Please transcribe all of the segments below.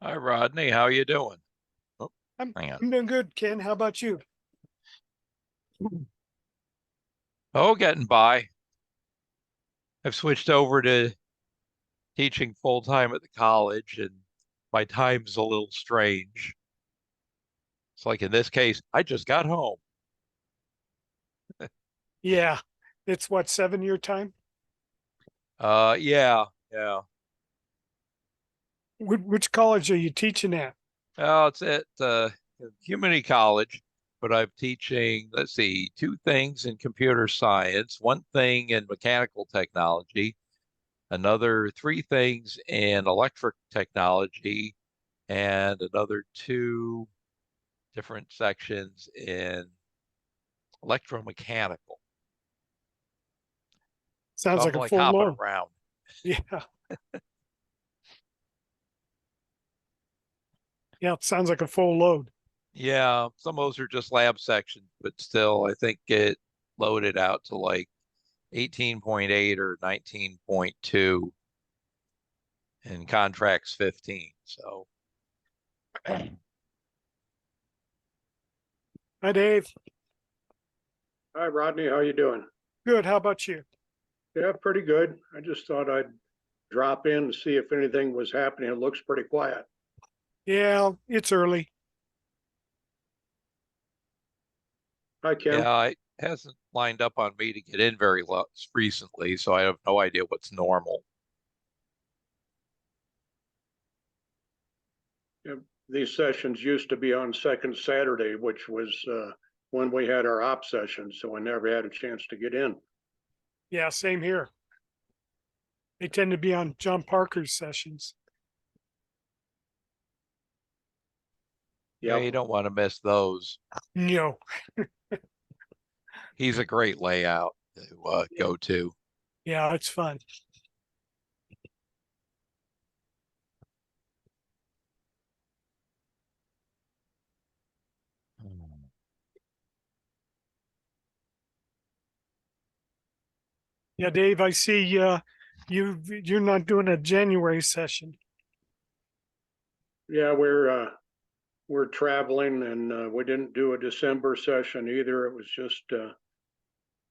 Hi, Rodney. How you doing? Oh, I'm hang on. I'm doing good, Ken. How about you? Oh, getting by. I've switched over to teaching full time at the college, and my time's a little strange. It's like in this case, I just got home. Yeah, it's what, 7 year time? Yeah. Which college are you teaching at? It's at community college, but I'm teaching, let's see, two things in computer science, one thing in mechanical technology, another three things in electric technology, and another two different sections in electromechanical. So Sounds I'm like a like full hopping load. around. Yeah, yeah, it sounds like a full load. Yeah, some of those are just lab sections, but still, I think it loaded out to like 18.8 or 19.2 and contracts 15. So, Hi, Dave. Hi, Rodney. How you doing? Good. How about you? Yeah, pretty good. I just thought I'd drop in and see if anything was happening. It looks pretty quiet. Yeah, it's early. Hi, Ken. yeah, it hasn't lined up on me to get in very recently, so I have no idea what's normal. Yeah, these sessions used to be on second Saturday, which was when we had our op session, so I never had a chance to get in. Yeah, same here. They tend to be on John Parker's sessions. Yeah, Yep. you don't want to miss those. No. He's a great layout to go to. Yeah, it's fun. Yeah, Dave, I see you're not doing a January session. Yeah, we're traveling, and we didn't do a December session either. It was just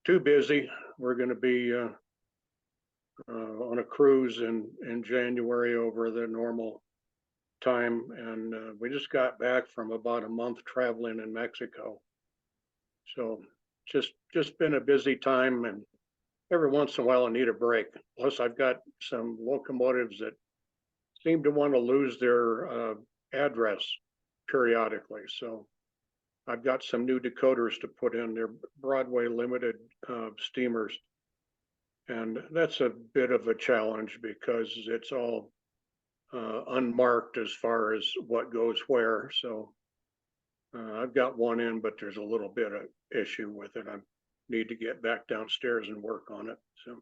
too busy. We're going to be on a cruise in January over the normal time, and we just got back from about a month traveling in Mexico. So just been a busy time, and every once in a while I need a break. Plus, I've got some locomotives that seem to want to lose their address periodically. So I've got some new decoders to put in. They're Broadway limited steamers, and that's a bit of a challenge because it's all unmarked as far as what goes where. So I've got one in, but there's a little bit of issue with it. I need to get back downstairs and work on it. So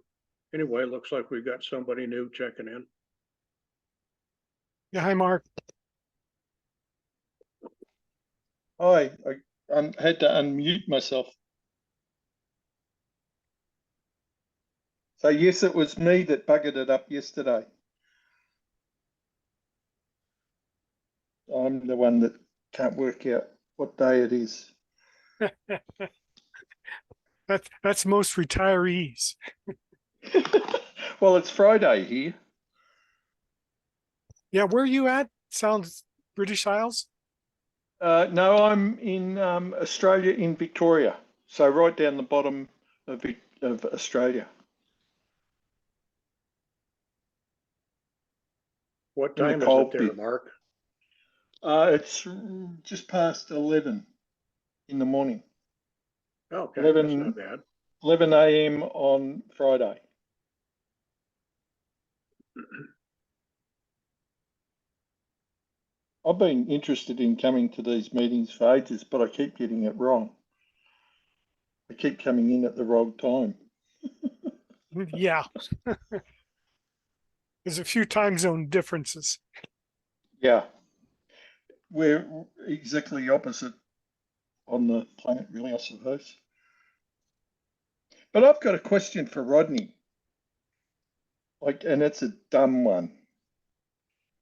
anyway, looks like we've got somebody new checking in. Yeah, hi, Mark. Hi, I had to unmute myself. So yes, it was me that buggered it up yesterday. I'm the one that can't work out what day it is. That's most retirees. Well, it's Friday here. Yeah, where are you at? Sounds British Isles. No, I'm in Australia, in Victoria. So right down the bottom of Australia. What In the time is it cold there, bit. Mark? It's just past 11 in the morning. Okay, that's 11, not bad. 11 a.m. on Friday. I've been interested in coming to these meetings for ages, but I keep getting it wrong. I keep coming in at the wrong time. Yeah, there's a few time zone differences. Yeah, we're exactly opposite on the planet, really, I suppose. But I've got a question for Rodney, and it's a dumb one.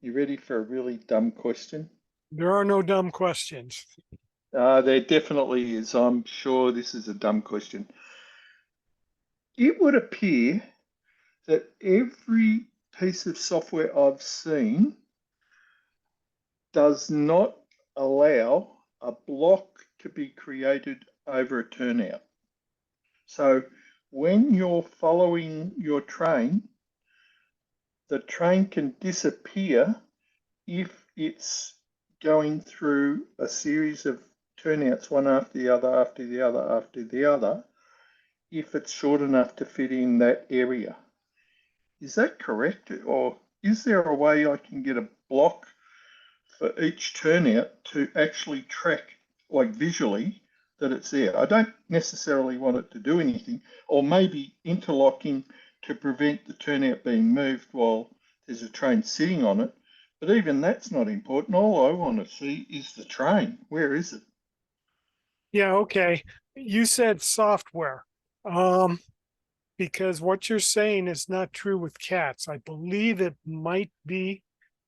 You ready for a really dumb question? There are no dumb questions. There definitely is. I'm sure this is a dumb question. It would appear that every piece of software I've seen does not allow a block to be created over a turnout. So when you're following your train, the train can disappear if it's going through a series of turnouts, one after the other, after the other, after the other, if it's short enough to fit in that area. Is that correct? Or is there a way I can get a block for each turnout to actually track, like visually, that it's there? I don't necessarily want it to do anything, or maybe interlocking to prevent the turnout being moved while there's a train sitting on it. But even that's not important. All I want to see is the train. Where is it? Yeah, okay. You said software. Because what you're saying is not true with cats. I believe it might be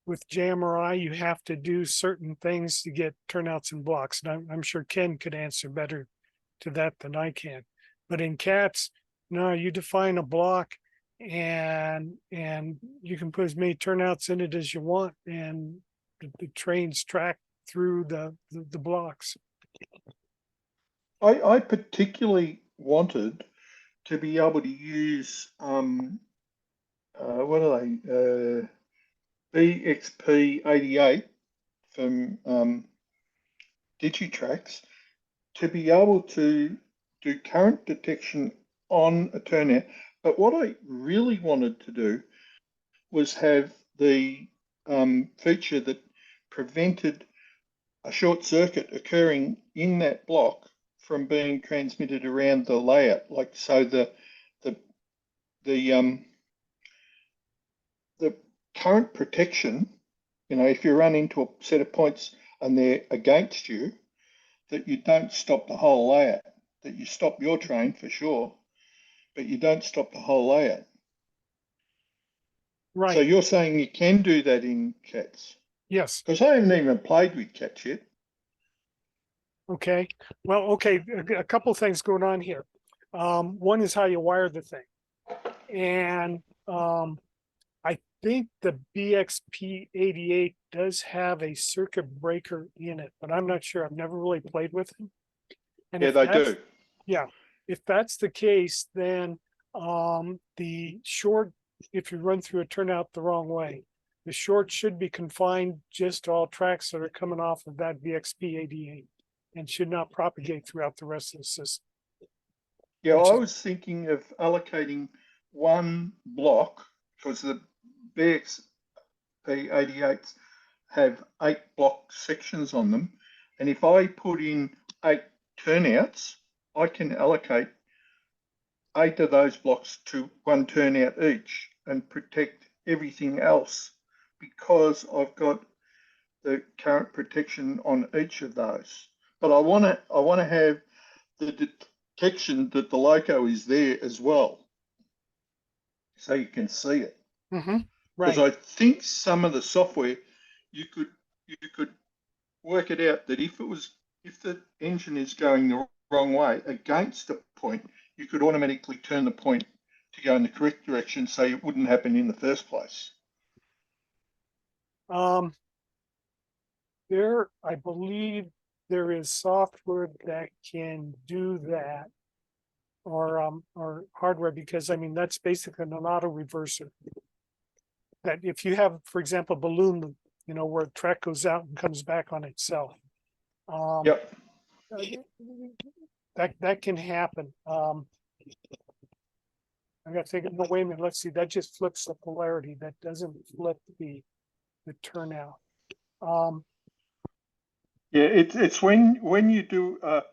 with JMRI. You have to do certain things to get turnouts and blocks. And I'm sure Ken could answer better to that than I can. But in cats, no, you define a block and you can put as many turnouts in it as you want, and the trains track through the blocks. I particularly wanted to be able to use what are they? BXP88 from Digitrax to be able to do current detection on a turnout. But what I really wanted to do was have the feature that prevented a short circuit occurring in that block from being transmitted around the layout. Like so, the the the current protection. You know, if you run into a set of points and they're against you, that you don't stop the whole layout. That you stop your train for sure, but you don't stop the whole layout. So Right. you're saying you can do that in cats? Yes. Because I haven't even played with cats yet. Okay. Well, okay. A couple things going on here. One is how you wire the thing. And I think the BXP88 does have a circuit breaker in it, but I'm not sure. I've never really played with it. And Yeah, if they that's, do. yeah, if that's the case, then the short, if you run through a turnout the wrong way, the short should be confined just to all tracks that are coming off of that BXP88 and should not propagate throughout the rest of the system. Yeah, Which I is, was thinking of allocating one block because the BXP88s have 8 block sections on them. And if I put in 8 turnouts, I can allocate 8 of those blocks to one turnout each and protect everything else because I've got the current protection on each of those. But I want to have the detection that the loco is there as well, so you can see it. right. Because I think some of the software you could work it out that if the engine is going the wrong way against a point, you could automatically turn the point to go in the correct direction so it wouldn't happen in the first place. I believe there is software that can do that, or hardware, because I mean, that's basically an auto reverser. That if you have, for example, balloon, you know, where the track goes out and comes back on itself. Yep. That can happen. I got to think, no, wait a minute, let's see, that just flips the polarity. That doesn't flip the turnout. Yeah, it's when you do a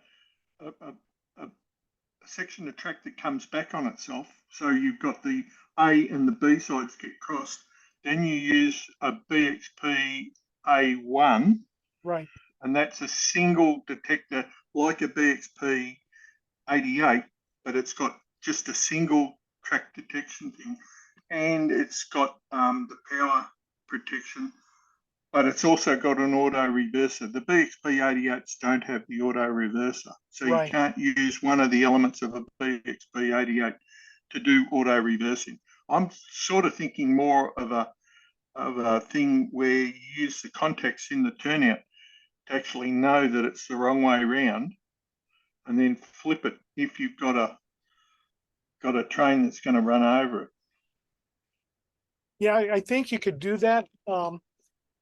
section of track that comes back on itself. So you've got the A and the B sides get crossed. Then you use a BXP A1, Right. and that's a single detector like a BXP 88, but it's got just a single track detection thing, and it's got the power protection but it's also got an auto reverser. The BXB88s don't have the auto reverser, so you Right. can't use one of the elements of a BXB88 to do auto reversing. I'm sort of thinking more of a thing where you use the contacts in the turnout to actually know that it's the wrong way around, and then flip it if you've got a train that's going to run over it. Yeah, I think you could do that.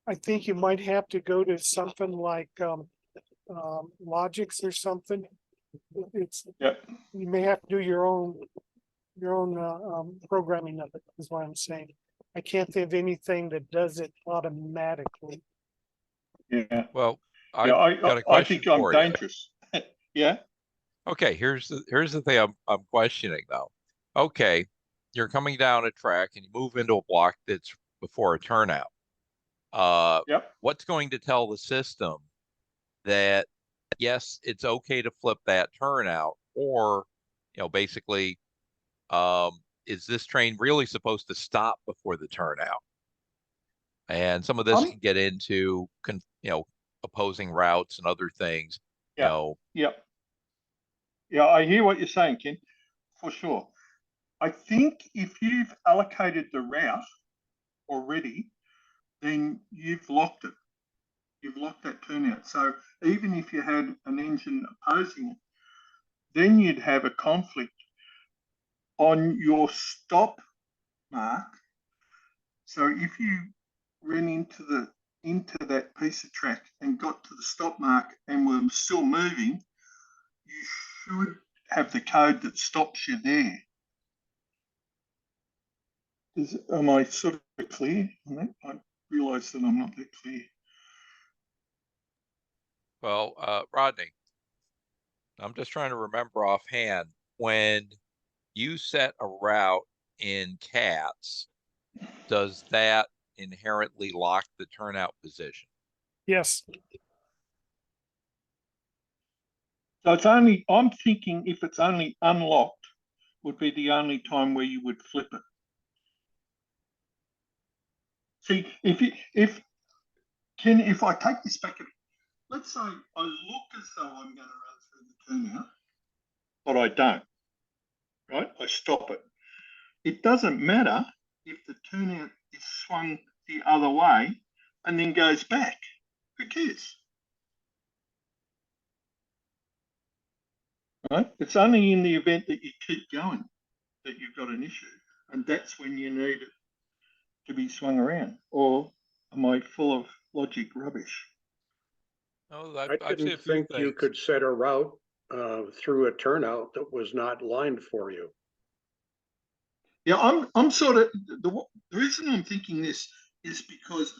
I think you might have to go to something like Logix or something. It's Yep. you may have to do your own programming of it, is what I'm saying. I can't think of anything that does it automatically. Yeah. Well, Yeah. I've got a I question think I'm for you. dangerous. Yeah. Okay, here's the thing I'm questioning though. Okay, you're coming down a track and you move into a block that's before a turnout. Yep. What's going to tell the system that yes, it's okay to flip that turnout, or basically, is this train really supposed to stop before the turnout? And some of this Um. can get into opposing routes and other things. You Yeah. know, Yep. Yeah. I hear what you're saying, Ken, for sure. I think if you've allocated the route already, then you've locked it. You've locked that turnout. So even if you had an engine opposing it, then you'd have a conflict on your stop mark. So if you ran into that piece of track and got to the stop mark and were still moving, you should have the code that stops you there. Am I sort of clear on that? I realise that I'm not that clear. well, Rodney, I'm just trying to remember offhand when you set a route in CATS, does that inherently lock the turnout position? Yes. So it's only, I'm thinking if it's only unlocked would be the only time where you would flip it. See, if I take this back, let's say I look as though I'm going to run through the turnout, but I don't, right? I stop it. It doesn't matter if the turnout is swung the other way and then goes back. Who cares? Right? It's only in the event that you keep going that you've got an issue. And that's when you need it to be swung around. Or am I full of logic rubbish? Oh, I I've seen didn't a few think you things. could set a route through a turnout that was not lined for you. Yeah, I'm sort of the reason I'm thinking this is because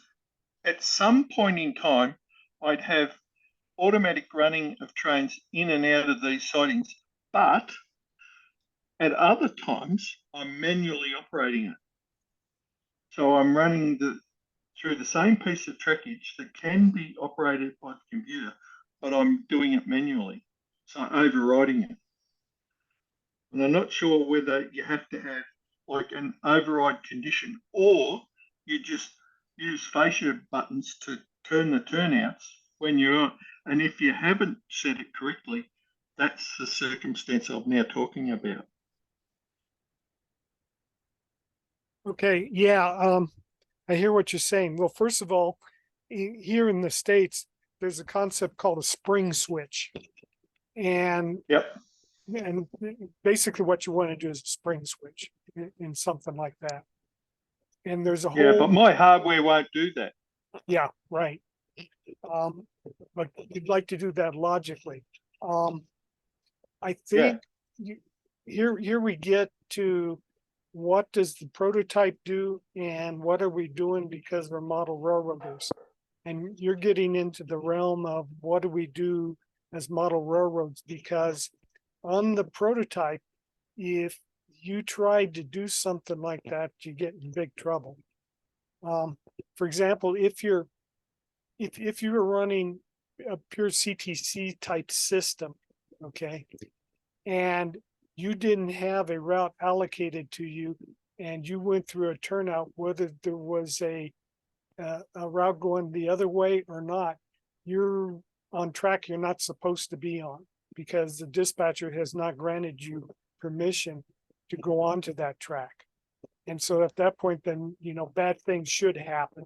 at some point in time I'd have automatic running of trains in and out of these sidings, but at other times I'm manually operating it. So I'm running through the same piece of trackage that can be operated by the computer, but I'm doing it manually. So overriding it. And I'm not sure whether you have to have like an override condition or you just use fascia buttons to turn the turnouts when you're on. And if you haven't set it correctly, that's the circumstance I'm now talking about. Okay. Yeah. I hear what you're saying. Well, first of all, here in the States, there's a concept called a spring switch. And Yep. basically what you want to do is a spring switch in something like that. And there's a Yeah, but whole, my hardware won't do that. yeah, right. But you'd like to do that logically. I Yeah. think here we get to what does the prototype do and what are we doing because we're model railroaders? And you're getting into the realm of what do we do as model railroads? Because on the prototype, if you tried to do something like that, you get in big trouble. For example, if you were running a pure CTC type system, okay, and you didn't have a route allocated to you, and you went through a turnout, whether there was a a route going the other way or not, you're on track you're not supposed to be on, because the dispatcher has not granted you permission to go onto that track. And so at that point, then, bad things should happen.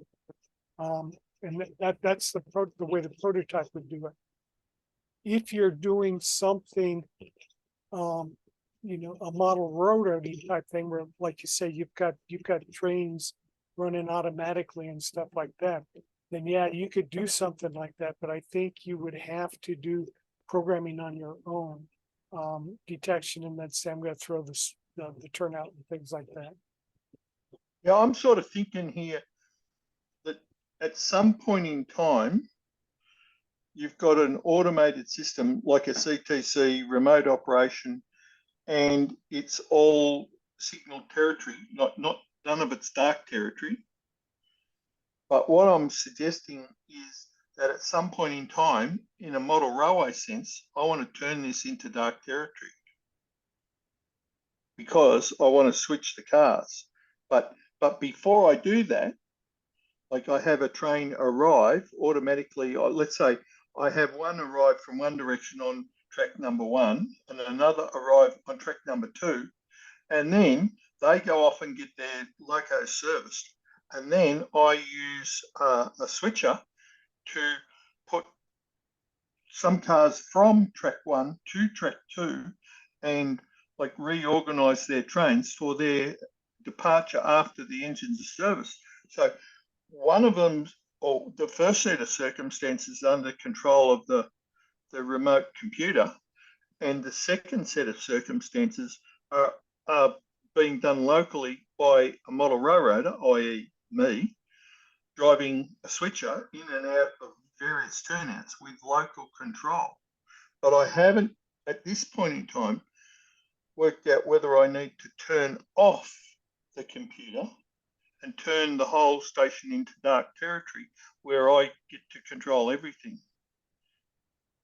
And that's the way the prototype would do it. If you're doing something, a model railroading type thing where, like you say, you've got trains running automatically and stuff like that, then yeah, you could do something like that. But I think you would have to do programming on your own, detection, and then say, I'm going to throw this, the turnout and things like that. Yeah, I'm sort of thinking here that at some point in time, you've got an automated system like a CTC remote operation, and it's all signal territory, not none of it's dark territory. But what I'm suggesting is that at some point in time, in a model railway sense, I want to turn this into dark territory because I want to switch the cars. But before I do that, like I have a train arrive automatically. Let's say I have one arrive from one direction on track number 1 and another arrive on track number 2. And then they go off and get their loco serviced. And then I use a switcher to put some cars from track 1 to track 2 and like reorganize their trains for their departure after the engines are serviced. So one of them, or the first set of circumstances, under control of the remote computer, and the second set of circumstances are being done locally by a model railroader, i.e. me, driving a switcher in and out of various turnouts with local control. But I haven't, at this point in time, worked out whether I need to turn off the computer and turn the whole station into dark territory where I get to control everything.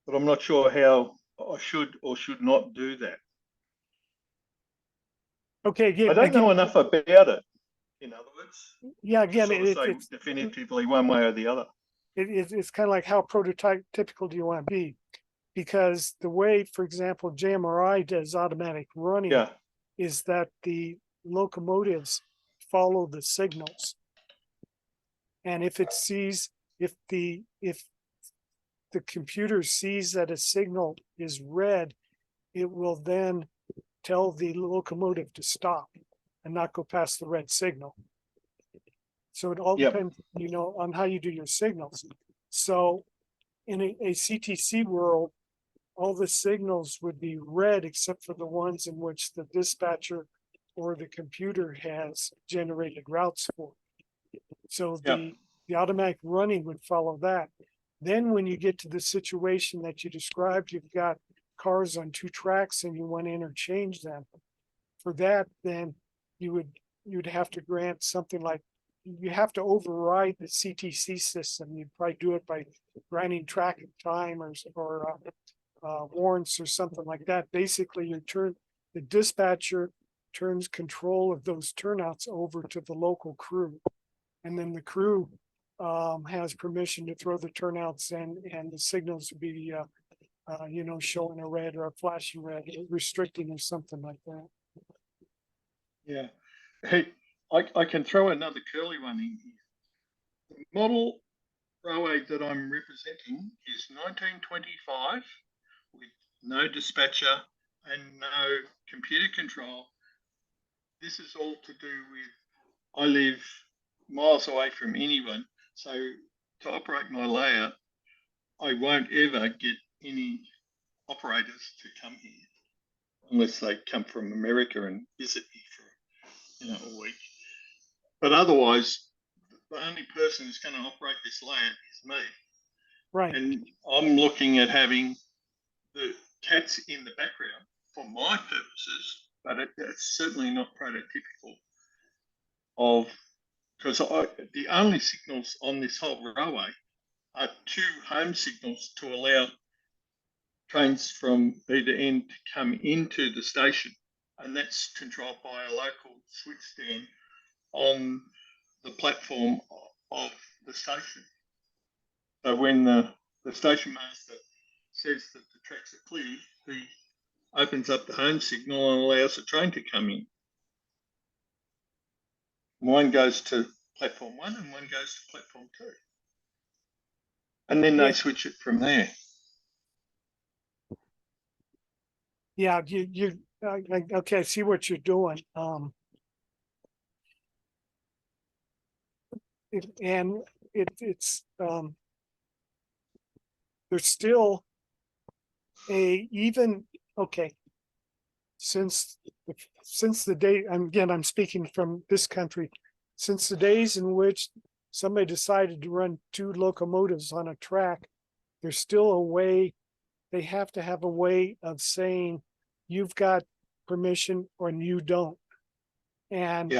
But I'm not sure how I should or should not do that. Okay, I don't know enough about it, in other words. Yeah, again, to sort of say definitively one way or the other. It's kind of like, how prototypical do you want to be? Because the way, for example, JMRI does automatic running is that the locomotives follow the signals. And if the computer sees that a signal is red, it will then tell the locomotive to stop and not go past the red signal. So it all depends, on how you do your signals. So in a CTC world, all the signals would be red except for the ones in which the dispatcher or the computer has generated routes for. So the automatic running would follow that. Then when you get to the situation that you described, you've got cars on 2 tracks and you want to interchange them. For that, then you'd have to grant something like, you have to override the CTC system. You'd probably do it by granting track and time or warrants or something like that. Basically, the dispatcher turns control of those turnouts over to the local crew, and then the crew has permission to throw the turnouts in, and the signals would be showing a red or a flashing red, restricting or something like that. Yeah. Hey, I can throw another curly one in here. The model railway that I'm representing is 1925 with no dispatcher and no computer control. This is all to do with, I live miles away from anyone, so to operate my layout, I won't ever get any operators to come here unless they come from America and visit me for a week. But otherwise, the only person who's going to operate this layout is me. Right. And I'm looking at having the cats in the background for my purposes, but it's certainly not prototypical of, because the only signals on this whole railway are 2 home signals to allow trains from either end to come into the station, and that's controlled by a local switch stand on the platform of the station. So when the station master says that the tracks are clear, he opens up the home signal and allows the train to come in. One goes to platform 1 and one goes to platform 2. And then they switch it from there. Yeah, okay, I see what you're doing. It's there's still okay, since the day, I'm speaking from this country, since the days in which somebody decided to run 2 locomotives on a track, there's still a way. They have to have a way of saying you've got permission or you don't. And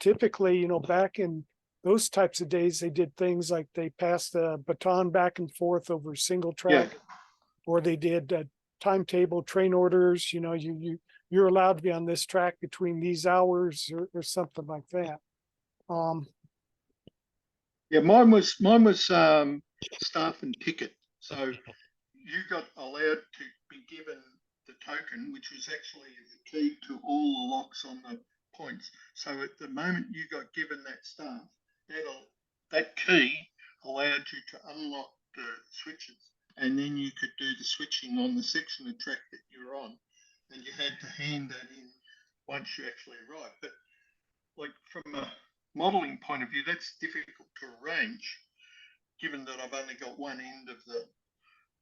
typically, back in those types of days, they did things like they passed the baton back and forth over single track, or they did timetable train orders. You're allowed to be on this track between these hours, or something like that. Mine was staff and ticket. So you got allowed to be given the token, which was actually the key to all the locks on the points. So at the moment you got given that staff, that key allowed you to unlock the switches, and then you could do the switching on the section of track that you're on, and you had to hand that in once you actually arrived. But like from a modelling point of view, that's difficult to arrange, given that I've only got one end of the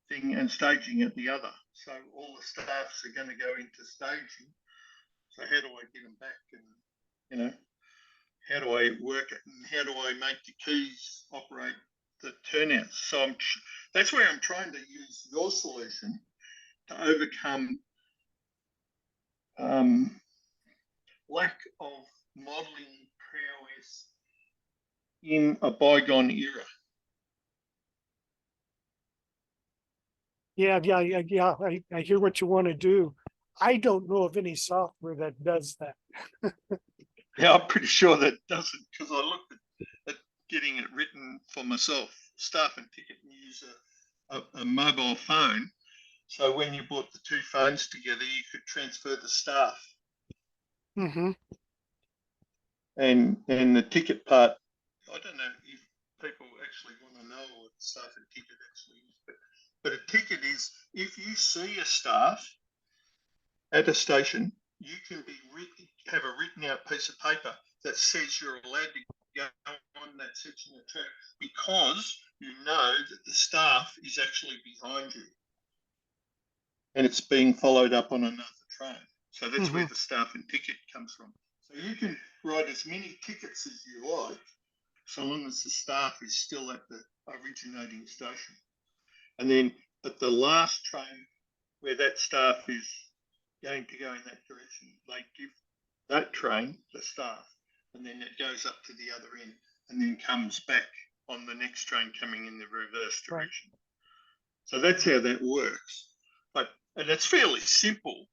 thing and staging at the other. So all the staffs are going to go into staging. So how do I get them back? And, how do I work it? And how do I make the keys operate the turnouts? So that's where I'm trying to use your solution to overcome lack of modelling prowess in a bygone era. Yeah. I hear what you want to do. I don't know of any software that does that. Yeah, I'm pretty sure that doesn't, because I looked at getting it written for myself, staff and ticket, and use a mobile phone. So when you brought the 2 phones together, you could transfer the staff. Mm-hmm. And the ticket part, I don't know if people actually want to know what staff and ticket actually is, but a ticket is if you see a staff at a station, you can have a written out piece of paper that says you're allowed to go on that section of track, because you know that the staff is actually behind you and it's being followed up on another train. So that's where the staff and ticket comes from. So you can write as many tickets as you like, so long as the staff is still at the originating station. And then at the last train where that staff is going to go in that direction, they give that train the staff, and then it goes up to the other end and then comes back on the next train coming in the reverse direction. Right. So that's how that works. And it's fairly simple,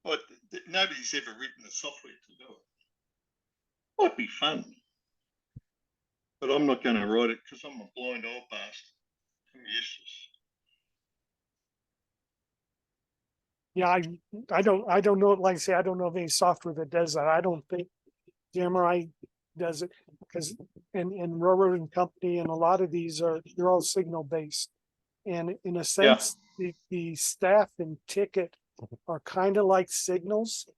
but nobody's ever written the software to do it. Might be fun, but I'm not going to write it because I'm a blind old bastard. I'm useless. Yeah, I don't know. Like I say, I don't know of any software that does that. I don't think JMRI does it, because and Railroad and Company and a lot of these they're all signal based, and in a sense, the staff and ticket are kind of like signals.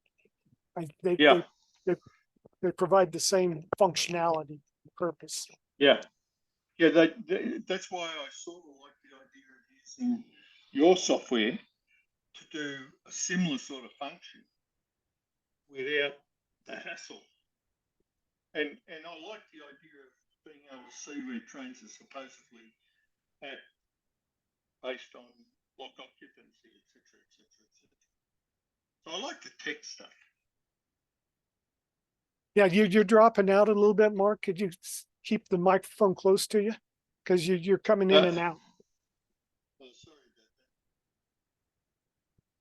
They provide the same functionality purpose. That's why I sort of like the idea of using your software to do a similar sort of function without the hassle. And I like the idea of being able to see where trains are supposedly at based on block occupancy, etc. So I like the tech stuff. Yeah, you're dropping out a little bit, Mark. Could you keep the microphone close to you? Because you're coming in and out. Oh, sorry about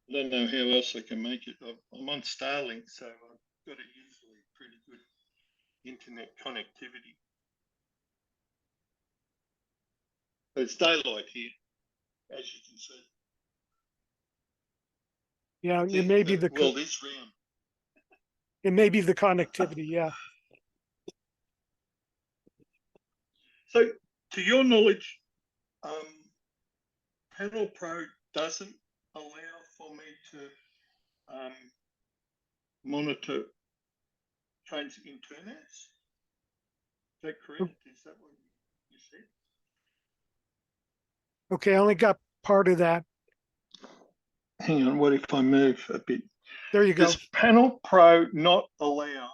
that. I don't know how else I can make it. I'm on Starlink, so I've got a usually pretty good internet connectivity. It's daylight here, as you can see. Yeah, it may be the world is round. it may be the connectivity. Yeah. So, to your knowledge, Panel Pro doesn't allow for me to monitor trains in turnouts. Is that correct? Is that what you said? Okay, I only got part of that. Hang on, what if I move a bit? There you go. Does Panel Pro not allow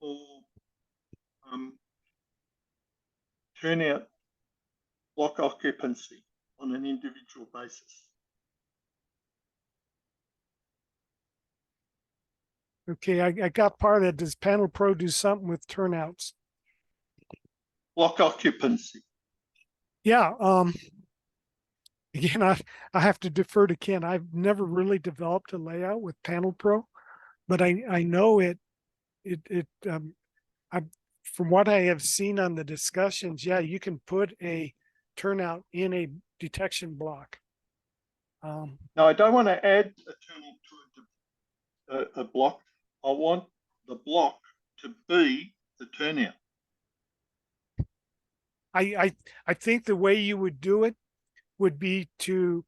for turnout block occupancy on an individual basis? Okay, I got part of that. Does Panel Pro do something with turnouts? Block occupancy. Yeah. Again, I have to defer to Ken. I've never really developed a layout with Panel Pro, but I know I from what I have seen on the discussions, yeah, you can put a turnout in a detection block. Now, I don't want to add a turnout to a block. I want the block to be the turnout. I think the way you would do it would be to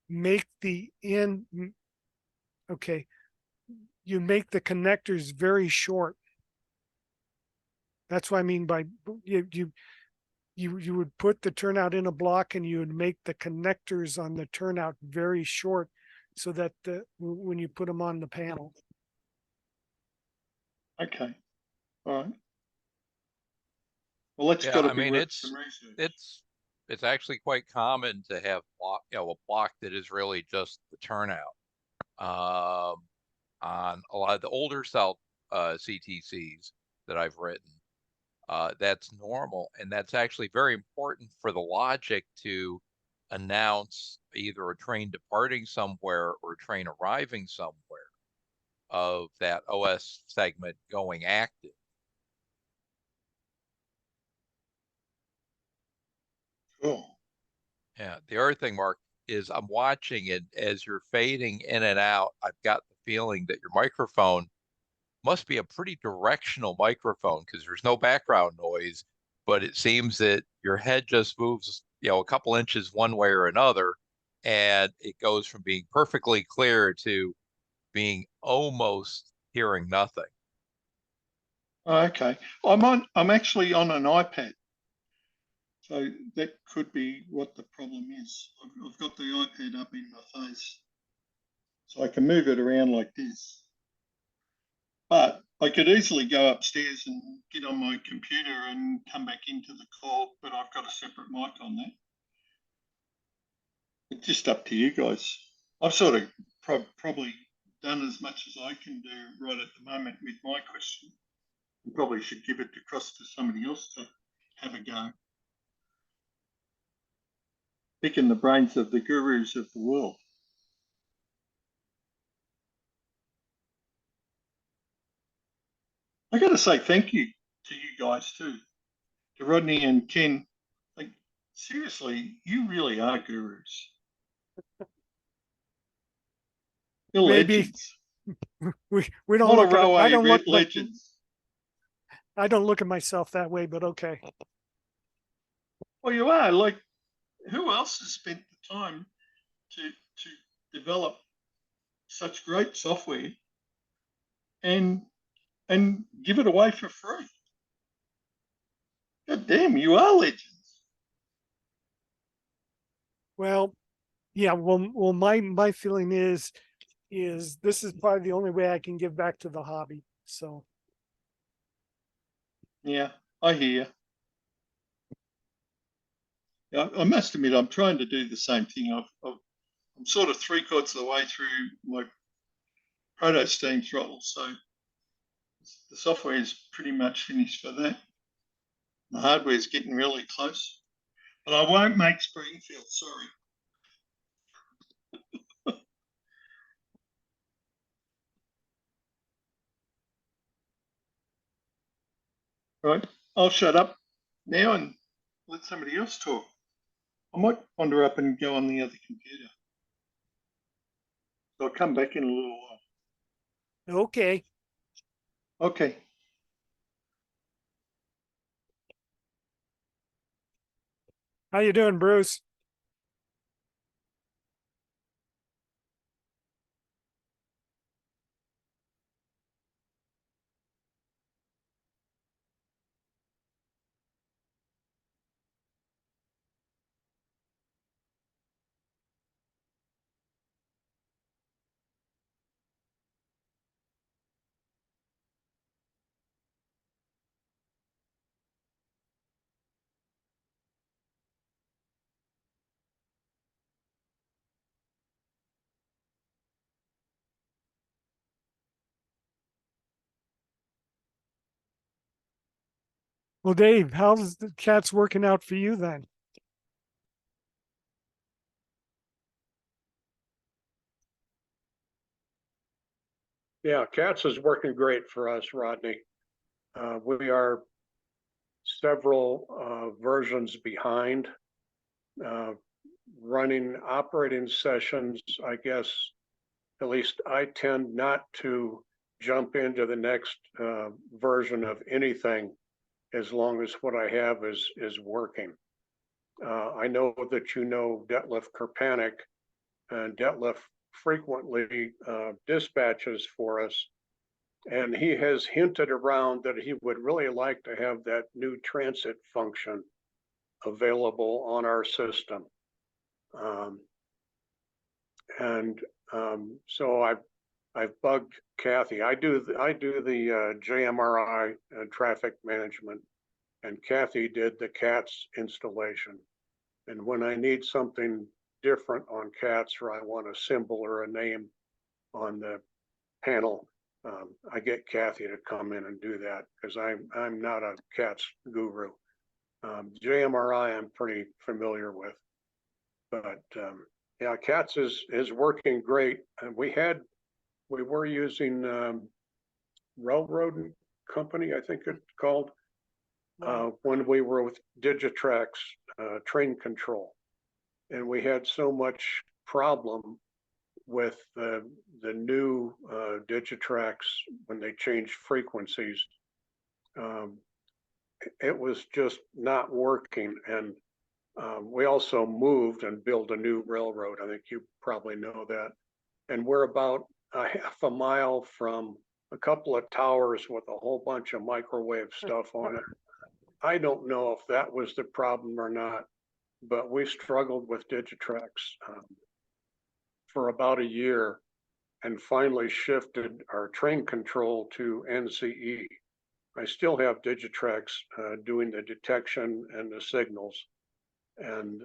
make the end. Okay, you make the connectors very short. That's what I mean by you would put the turnout in a block and you would make the connectors on the turnout very short so that when you put them on the panel. Okay. All right. Well, that's Yeah, got to I be mean, worth some research. it's actually quite common to have a block that is really just the turnout. On a lot of the older cell CTCs that I've written, that's normal, and that's actually very important for the logic to announce either a train departing somewhere or a train arriving somewhere of that OS segment going active. Cool. Yeah, the other thing, Mark, is I'm watching it as you're fading in and out. I've got the feeling that your microphone must be a pretty directional microphone because there's no background noise, but it seems that your head just moves, a couple inches one way or another, and it goes from being perfectly clear to being almost hearing nothing. Oh, okay. I'm actually on an iPad, so that could be what the problem is. I've got the iPad up in my face, so I can move it around like this. But I could easily go upstairs and get on my computer and come back into the call, but I've got a separate mic on that. It's just up to you guys. I've sort of probably done as much as I can do right at the moment with my question. You probably should give it across to somebody else to have a go. Picking the brains of the gurus of the world. I got to say thank you to you guys too, to Rodney and Ken. Like, seriously, you really are gurus. You're Maybe legends. we don't look at it. I don't look legends. I don't look at myself that way, but okay. Well, you are. Like, who else has spent the time to develop such great software and give it away for free? God damn, you are legends. Well, yeah. Well, my feeling is this is probably the only way I can give back to the hobby. So. Yeah, I hear. Yeah, I must admit, I'm trying to do the same thing. I'm sort of 3/4 of the way through my proto steam throttle, so the software is pretty much finished for that. The hardware is getting really close, but I won't make Springfield. Sorry. Right, I'll shut up now and let somebody else talk. I might wander up and go on the other computer. So I'll come back in a little while. Okay. Okay. How you doing, Bruce? Well, Dave, how's the cats working out for you then? Yeah, CATS is working great for us, Rodney. We are several versions behind, uh, running operating sessions. I guess at least I tend not to jump into the next version of anything as long as what I have is working. I know that you know Detlef Kerpanik, and Detlef frequently dispatches for us. And he has hinted around that he would really like to have that new transit function available on our system. Um, and so I've bugged Kathy. I do the JMRI traffic management, and Kathy did the CATS installation. And when I need something different on CATS, or I want a symbol or a name on the panel, I get Kathy to come in and do that because I'm not a CATS guru. JMRI I'm pretty familiar with, but yeah, CATS is working great. And we were using Railroad Company, I think it's called, when we were with Digitrax train control, and we had so much problem with the new Digitrax when they changed frequencies. It was just not working, and we also moved and built a new railroad. I think you probably know that, and we're about a half a mile from a couple of towers with a whole bunch of microwave stuff on it. I don't know if that was the problem or not, but we struggled with Digitrax for about a year and finally shifted our train control to NCE. I still have Digitrax doing the detection and the signals, and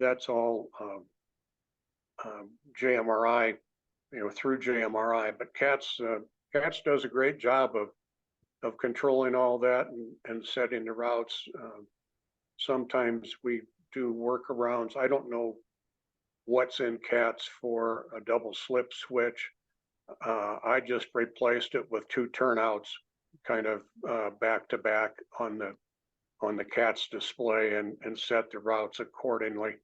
that's all JMRI, through JMRI. But CATS does a great job of controlling all that and setting the routes. Sometimes we do workarounds. I don't know what's in CATS for a double slip switch. I just replaced it with two turnouts, kind of back to back on the CATS display, and set the routes accordingly.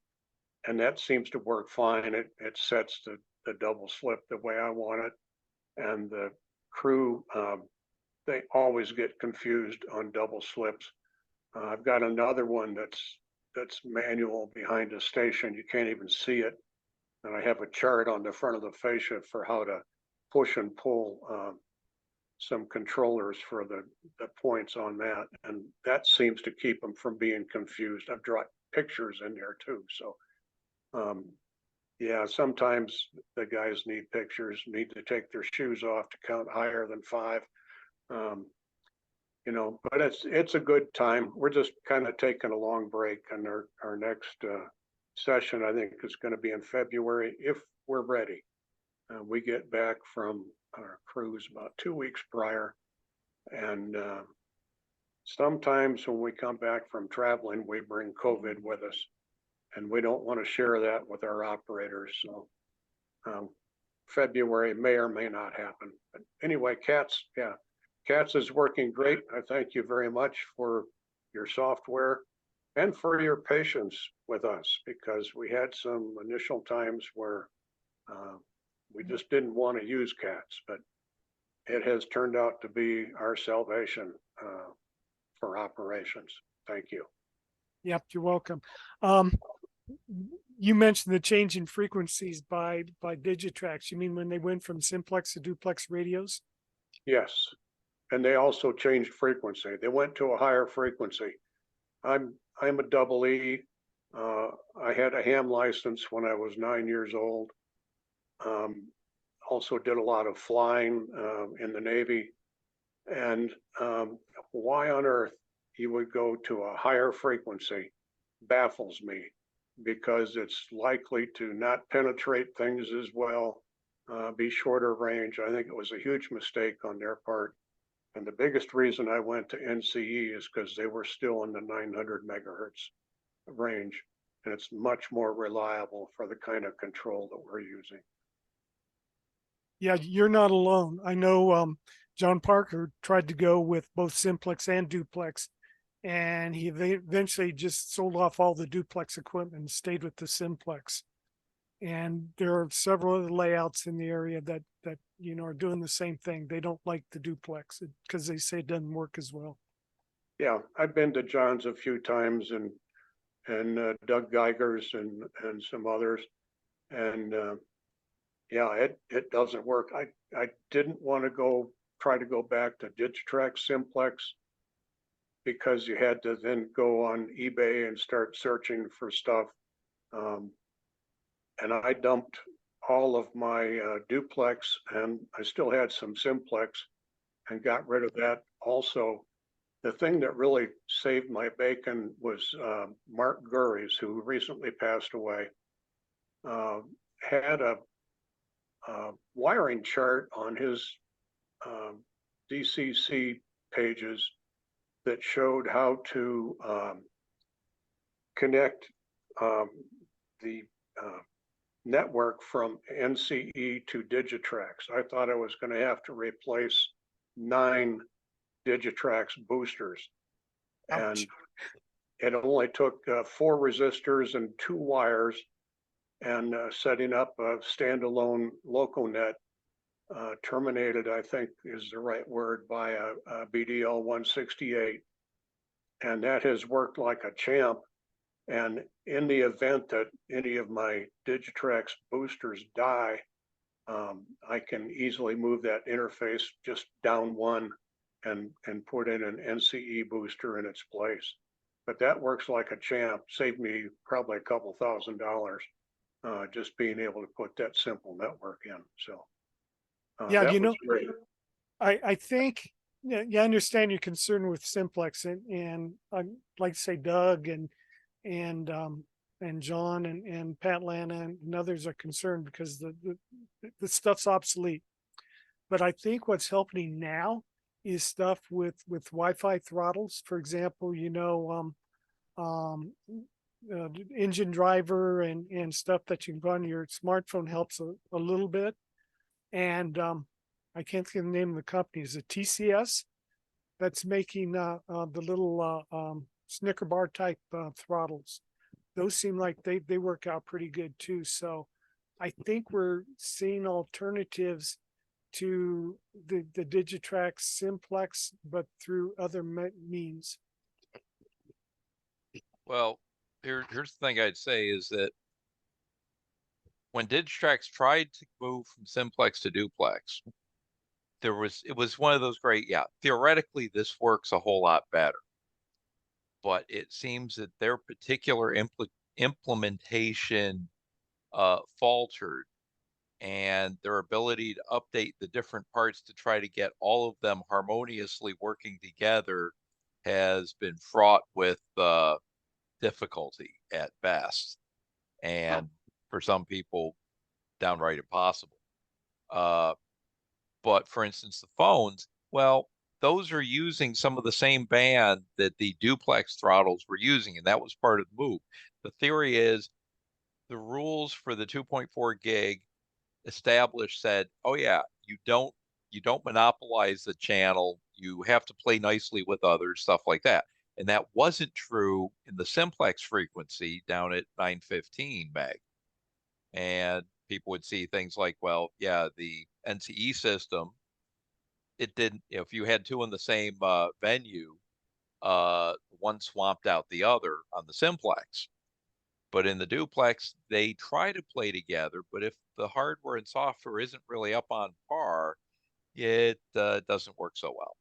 And that seems to work fine. It sets the double slip the way I want it. And the crew, they always get confused on double slips. I've got another one that's manual behind the station. You can't even see it. And I have a chart on the front of the fascia for how to push and pull some controllers for the points on that. And that seems to keep them from being confused. I've drawn pictures in there too. So yeah, sometimes the guys need pictures, need to take their shoes off to count higher than 5. But it's a good time. We're just kind of taking a long break, and our next session, I think, is going to be in February if we're ready. We get back from our cruise about 2 weeks prior, and sometimes when we come back from traveling, we bring COVID with us, and we don't want to share that with our operators. So February may or may not happen. But anyway, CATS is working great. I thank you very much for your software. and for your patience with us, because we had some initial times where we just didn't want to use cats, but it has turned out to be our salvation for operations. Thank you. Yep, you're welcome. Um, you mentioned the change in frequencies by Digitrax. You mean when they went from simplex to duplex radios? Yes, and they also changed frequency. They went to a higher frequency. I'm a double E. I had a ham license when I was 9 years old. Also did a lot of flying in the Navy. And why on earth you would go to a higher frequency baffles me, because it's likely to not penetrate things as well, be shorter range. I think it was a huge mistake on their part. And the biggest reason I went to NCE is because they were still in the 900 megahertz range, and it's much more reliable for the kind of control that we're using. Yeah, you're not alone. I know John Parker tried to go with both simplex and duplex, and he eventually just sold off all the duplex equipment and stayed with the simplex. And there are several other layouts in the area that are doing the same thing. They don't like the duplex because they say it doesn't work as well. Yeah, I've been to John's a few times, and Doug Geiger's and some others, and yeah, it doesn't work. I didn't want to try to go back to Digitrax simplex, because you had to then go on eBay and start searching for stuff. And I dumped all of my duplex, and I still had some simplex, and got rid of that also. The thing that really saved my bacon was Mark Gurries, who recently passed away, had a wiring chart on his DCC pages that showed how to connect the network from NCE to Digitrax. I thought I was going to have to replace 9 Digitrax boosters. Ouch. And it only took 4 resistors and 2 wires, and setting up a standalone LocoNet, terminated, I think is the right word, by a BDL 168. And that has worked like a champ. And in the event that any of my Digitrax boosters die, I can easily move that interface just down one and put in an NCE booster in its place. But that works like a champ. Saved me probably a couple $1,000 just being able to put that simple network in. So Yeah, that was great. I think you understand your concern with simplex, and I'd like to say Doug and John and Pat Lana and others are concerned because the stuff's obsolete. But I think what's helping now is stuff with Wi-Fi throttles. For example, engine driver and stuff that you can go on your smartphone helps a little bit. And I can't think of the name of the company. Is it TCS that's making the little Snicker bar type throttles? Those seem like they work out pretty good too. So I think we're seeing alternatives to the Digitrax simplex, but through other means. Well, here's the thing I'd say is that when Digitrax tried to move from simplex to duplex, it was one of those great, yeah, theoretically this works a whole lot better, but it seems that their particular implementation faltered, and their ability to update the different parts to try to get all of them harmoniously working together has been fraught with difficulty at best, and for some people downright impossible. But for instance, the phones, well, those are using some of the same band that the duplex throttles were using, and that was part of the move. The theory is the rules for the 2.4 gig established said, oh yeah, you don't monopolize the channel. You have to play nicely with others, stuff like that. And that wasn't true in the simplex frequency down at 915 meg. And people would see things like, well, yeah, the NCE system, it didn't, if you had two in the same venue, one swamped out the other on the simplex. But in the duplex, they try to play together. But if the hardware and software isn't really up on par, it doesn't work so well.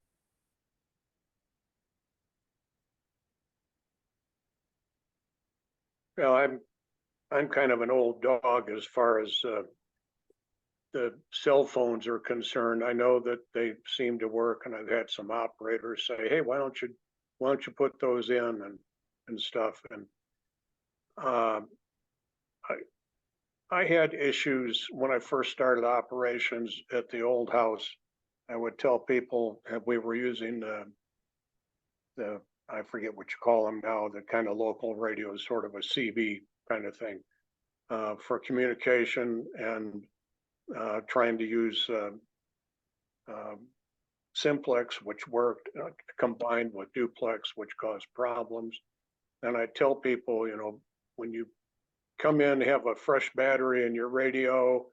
Well, I'm kind of an old dog as far as the cell phones are concerned. I know that they seem to work, and I've had some operators say, "Hey, why don't you put those in and stuff?" And uh, I had issues when I first started operations at the old house. I would tell people that we were using the I forget what you call them now, the kind of local radio, sort of a CB kind of thing, for communication, and trying to use simplex, which worked, combined with duplex, which caused problems. And I tell people, when you come in, have a fresh battery in your radio,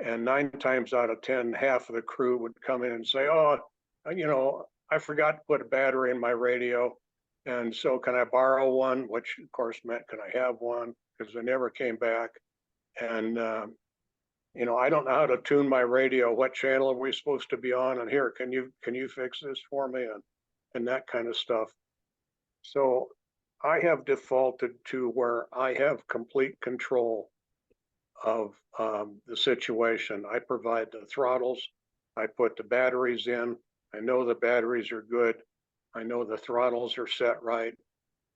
and 9 times out of 10, half of the crew would come in and say, "Oh, I forgot to put a battery in my radio. And so can I borrow one?" Which of course meant, can I have one? Because they never came back. And I don't know how to tune my radio. What channel are we supposed to be on? And here, can you fix this for me? And that kind of stuff. So I have defaulted to where I have complete control of the situation. I provide the throttles. I put the batteries in. I know the batteries are good. I know the throttles are set right.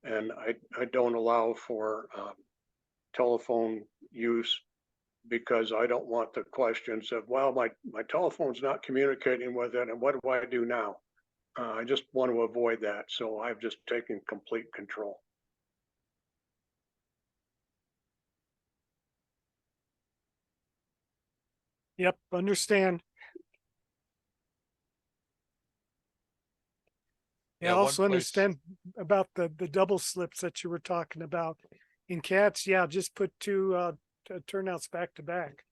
And I don't allow for telephone use, because I don't want the questions of, well, my telephone's not communicating with it, and what do I do now? I just want to avoid that. So I've just taken complete control. Yep, understand. Yeah, Yeah, I one also place. understand about the double slips that you were talking about. In cats, yeah, just put two turnouts back to back.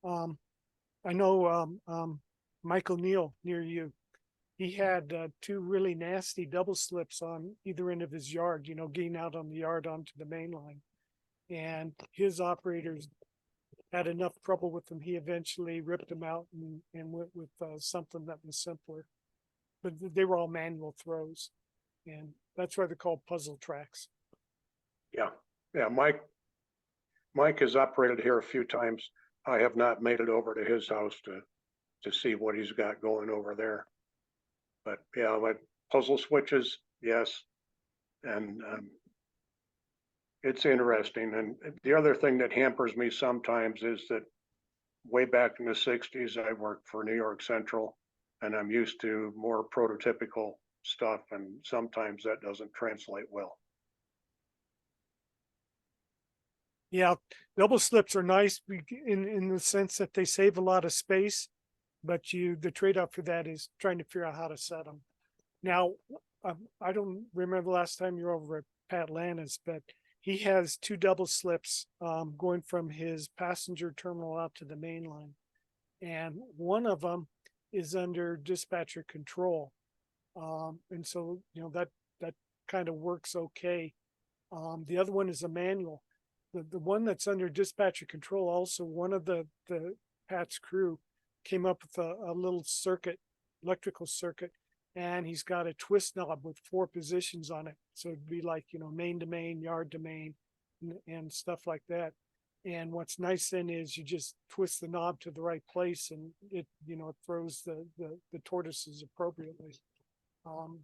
I know Michael Neal near you, he had two really nasty double slips on either end of his yard, getting out on the yard onto the main line. And his operators had enough trouble with them. He eventually ripped them out and went with something that was simpler. But they were all manual throws. And that's why they're called puzzle tracks. Yeah. Yeah. Mike has operated here a few times. I have not made it over to his house to see what he's got going over there. But yeah, like puzzle switches, yes. And it's interesting. And the other thing that hampers me sometimes is that way back in the 60s, I worked for New York Central, and I'm used to more prototypical stuff, and sometimes that doesn't translate well. Yeah, double slips are nice in the sense that they save a lot of space, but the trade-off for that is trying to figure out how to set them. Now, I don't remember the last time you were over at Pat Lana's, but he has two double slips going from his passenger terminal out to the main line. And one of them is under dispatcher control. And so, that kind of works okay. The other one is a manual. The one that's under dispatcher control, also one of the Pat's crew came up with a little electrical circuit, and he's got a twist knob with 4 positions on it. So it'd be like, main to main, yard to main, and stuff like that. And what's nice then is you just twist the knob to the right place, and it throws the tortoises appropriately.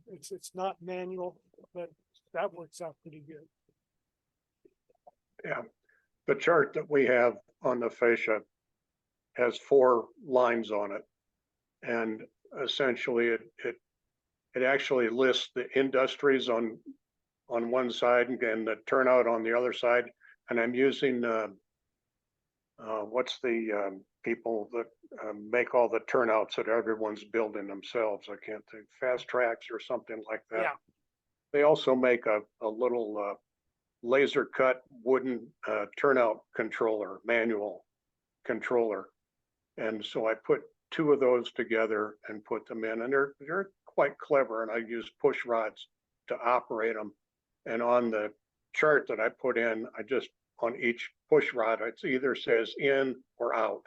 It's not manual, but that works out pretty good. Yeah. The chart that we have on the fascia has 4 lines on it. And essentially it actually lists the industries on one side and the turnout on the other side. And I'm using what's the people that make all the turnouts that everyone's building themselves? I can't think, Fast Tracks or something like that. Yeah. They also make a little laser cut wooden turnout controller, manual controller. And so I put two of those together and put them in, and they're quite clever. And I use push rods to operate them. And on the chart that I put in, I just on each push rod, it either says in or out.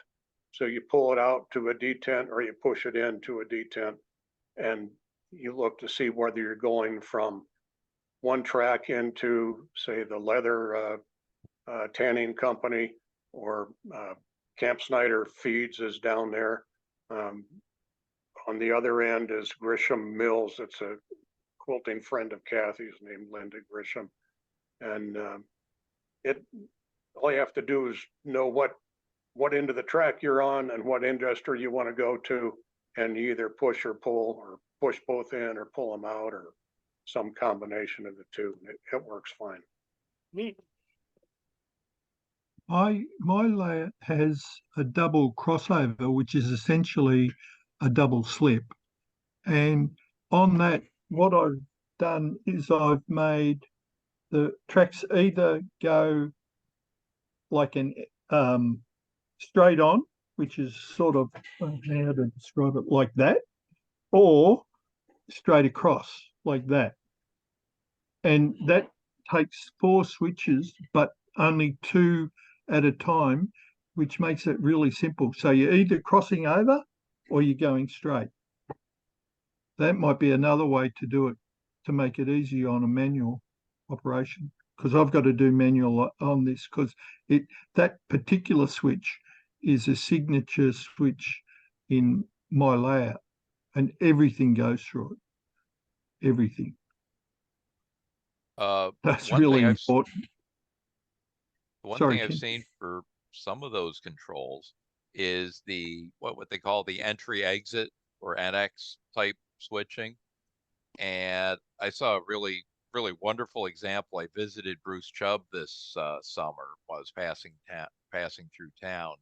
So you pull it out to a detent or you push it in to a detent, and you look to see whether you're going from one track into, say, the leather tanning company, or Camp Snyder Feeds is down there. On the other end is Grisham Mills. It's a quilting friend of Kathy's named Linda Grisham. And all you have to do is know what end of the track you're on and what industry you want to go to, and you either push or pull, or push both in or pull them out, or some combination of the two. It works fine. Neat. My layout has a double crossover, which is essentially a double slip. And on that, what I've done is I've made the tracks either go like an straight on, which is sort of, how to describe it, like that, or straight across like that. And that takes 4 switches, but only 2 at a time, which makes it really simple. So you're either crossing over or you're going straight. That might be another way to do it, to make it easy on a manual operation, because I've got to do manual on this, because that particular switch is a signature switch in my layout, and everything goes through it. Everything. That's really important. One Sorry, thing I've Ken. seen for some of those controls is what they call the entry exit or NX type switching. And I saw a really wonderful example. I visited Bruce Chubb this summer while I was passing through town.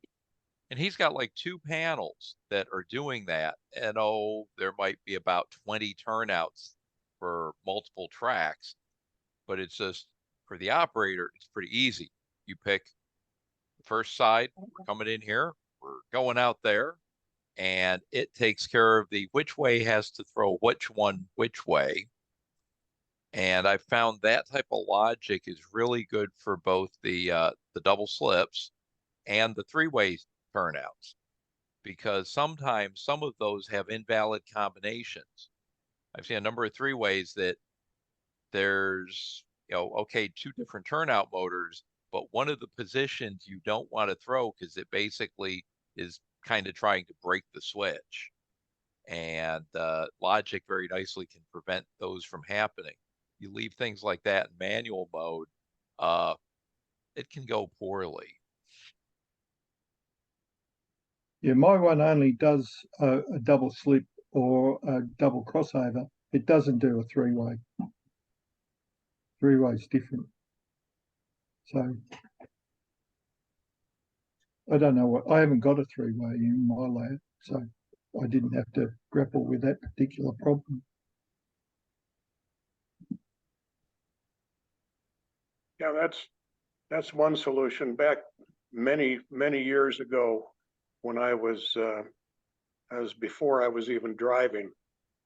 And he's got like 2 panels that are doing that. And there might be about 20 turnouts for multiple tracks, but it's just, for the operator, it's pretty easy. You pick the first side, we're coming in here, we're going out there, and it takes care of the which way has to throw which one which way. And I found that type of logic is really good for both the double slips and the 3-way turnouts, because sometimes some of those have invalid combinations. I've seen a number of 3-ways that there's, okay, 2 different turnout motors, but one of the positions you don't want to throw because it basically is kind of trying to break the switch. And logic very nicely can prevent those from happening. You leave things like that in manual mode, it can go poorly. Yeah, my one only does a double slip or a double crossover. It doesn't do a 3-way. 3-way is different. So I don't know I haven't got a 3-way in my layout, so I didn't have to grapple with that particular problem. Yeah, that's one solution. Back many years ago, when I was before I was even driving,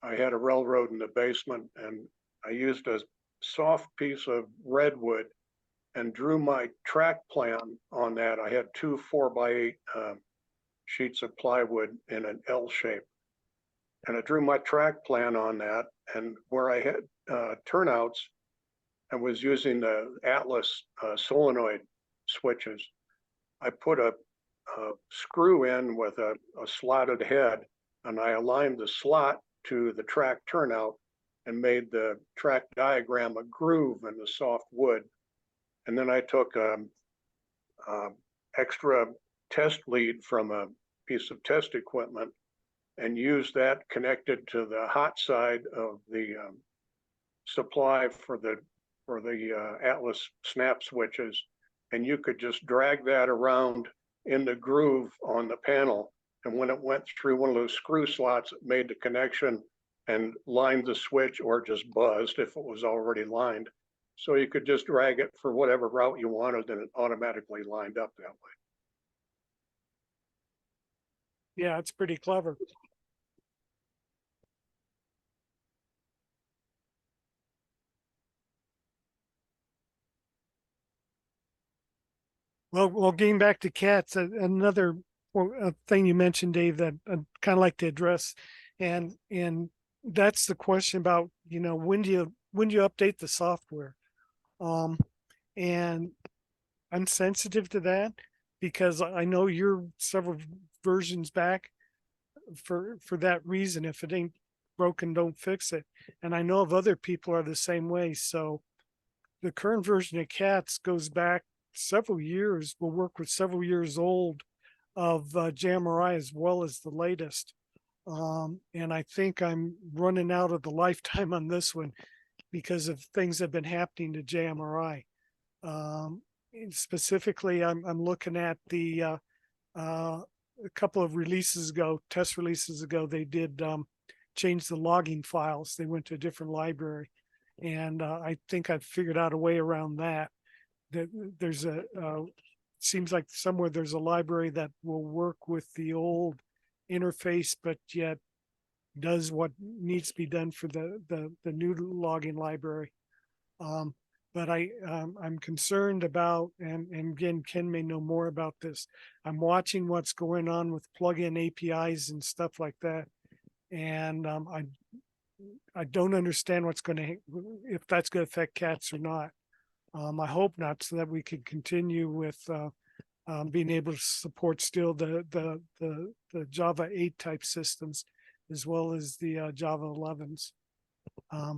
I had a railroad in the basement, and I used a soft piece of redwood and drew my track plan on that. I had 2 4x8 sheets of plywood in an L shape, and I drew my track plan on that. And where I had turnouts, I was using the Atlas solenoid switches. I put a screw in with a slotted head, and I aligned the slot to the track turnout and made the track diagram a groove in the soft wood. And then I took extra test lead from a piece of test equipment and used that connected to the hot side of the supply for the Atlas snap switches. And you could just drag that around in the groove on the panel. And when it went through one of those screw slots, it made the connection and lined the switch or just buzzed if it was already lined. So you could just drag it for whatever route you wanted and it automatically lined up that way. Yeah, it's pretty clever. Well, getting back to cats, another thing you mentioned, Dave, that I'd kind of like to address, and that's the question about, you know, when do you update the software? And I'm sensitive to that because I know you're several versions back for that reason. If it ain't broken, don't fix it. And I know of other people are the same way. So the current version of cats goes back several years, will work with several years old of JMRI as well as the latest. And I think I'm running out of the lifetime on this one because of things that have been happening to JMRI. Specifically, I'm looking at the a couple of releases ago, test releases ago, they did change the logging files. They went to a different library. And I think I've figured out a way around that. That there's seems like somewhere there's a library that will work with the old interface, but yet does what needs to be done for the new logging library. But I'm concerned about, and again, Ken may know more about this. I'm watching what's going on with plugin APIs and stuff like that. And I don't understand what's going to, if that's going to affect cats or not. I hope not, so that we can continue with being able to support still the Java 8 type systems, as well as the Java 11s.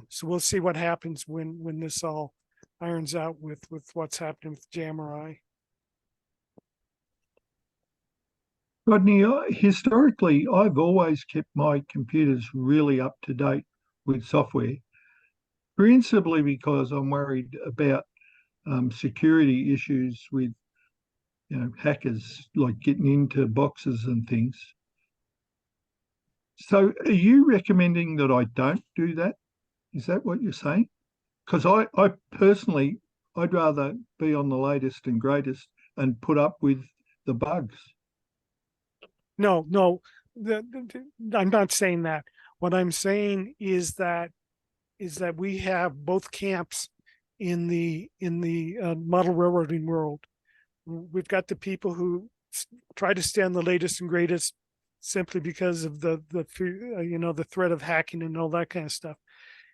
So we'll see what happens when this all irons out with what's happening with JMRI. Rodney, historically, I've always kept my computers really up to date with software, principally because I'm worried about security issues with, you know, hackers like getting into boxes and things. So are you recommending that I don't do that? Is that what you're saying? Because I personally, I'd rather be on the latest and greatest and put up with the bugs. No, I'm not saying that. What I'm saying is that we have both camps in the model railroading world. We've got the people who try to stay on the latest and greatest simply because of the you know, the threat of hacking and all that kind of stuff.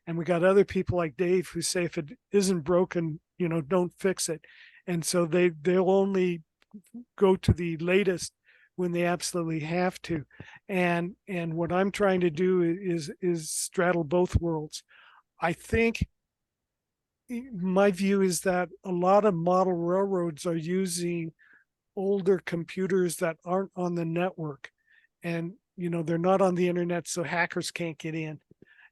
And we got other people like Dave who say if it isn't broken, you know, don't fix it. And so they'll only go to the latest when they absolutely have to. And what I'm trying to do is straddle both worlds. I think my view is that a lot of model railroads are using older computers that aren't on the network, and you know, they're not on the internet, so hackers can't get in.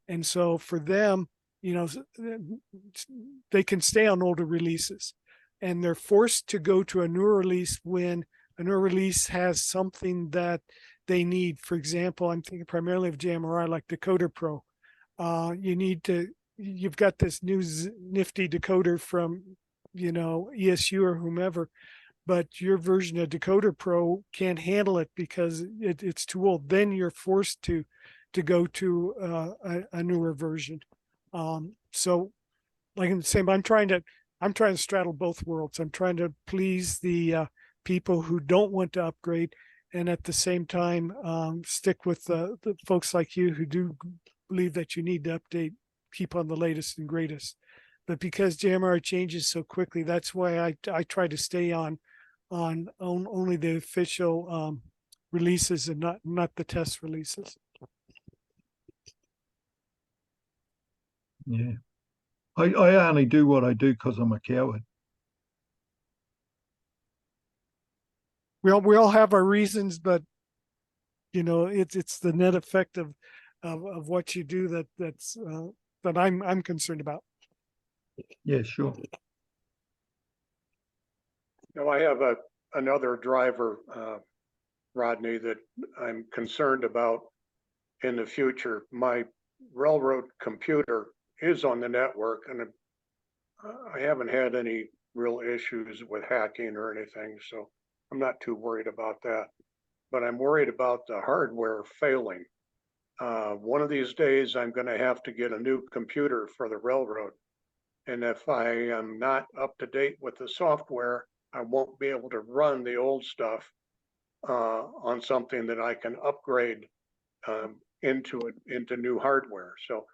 And so for them, you know, they can stay on older releases, and they're forced to go to a newer release when a newer release has something that they need. For example, I'm thinking primarily of JMRI, like Decoder Pro. You've got this new nifty decoder from, you know, ESU or whomever, but your version of Decoder Pro can't handle it because it's too old. Then you're forced to go to a newer version. So like I'm saying, I'm trying to straddle both worlds. I'm trying to please the people who don't want to upgrade, and at the same time stick with the folks like you who do believe that you need to update, keep on the latest and greatest. But because JMR changes so quickly, that's why I try to stay on only the official releases and not the test releases. Yeah. I only do what I do because I'm a coward. We all have our reasons, but you know, it's the net effect of what you do that I'm concerned about. Yeah, sure. Now I have another driver, Rodney, that I'm concerned about in the future. My railroad computer is on the network, and I haven't had any real issues with hacking or anything, so I'm not too worried about that. But I'm worried about the hardware failing. One of these days, I'm going to have to get a new computer for the railroad. And if I am not up to date with the software, I won't be able to run the old stuff on something that I can upgrade into new hardware. So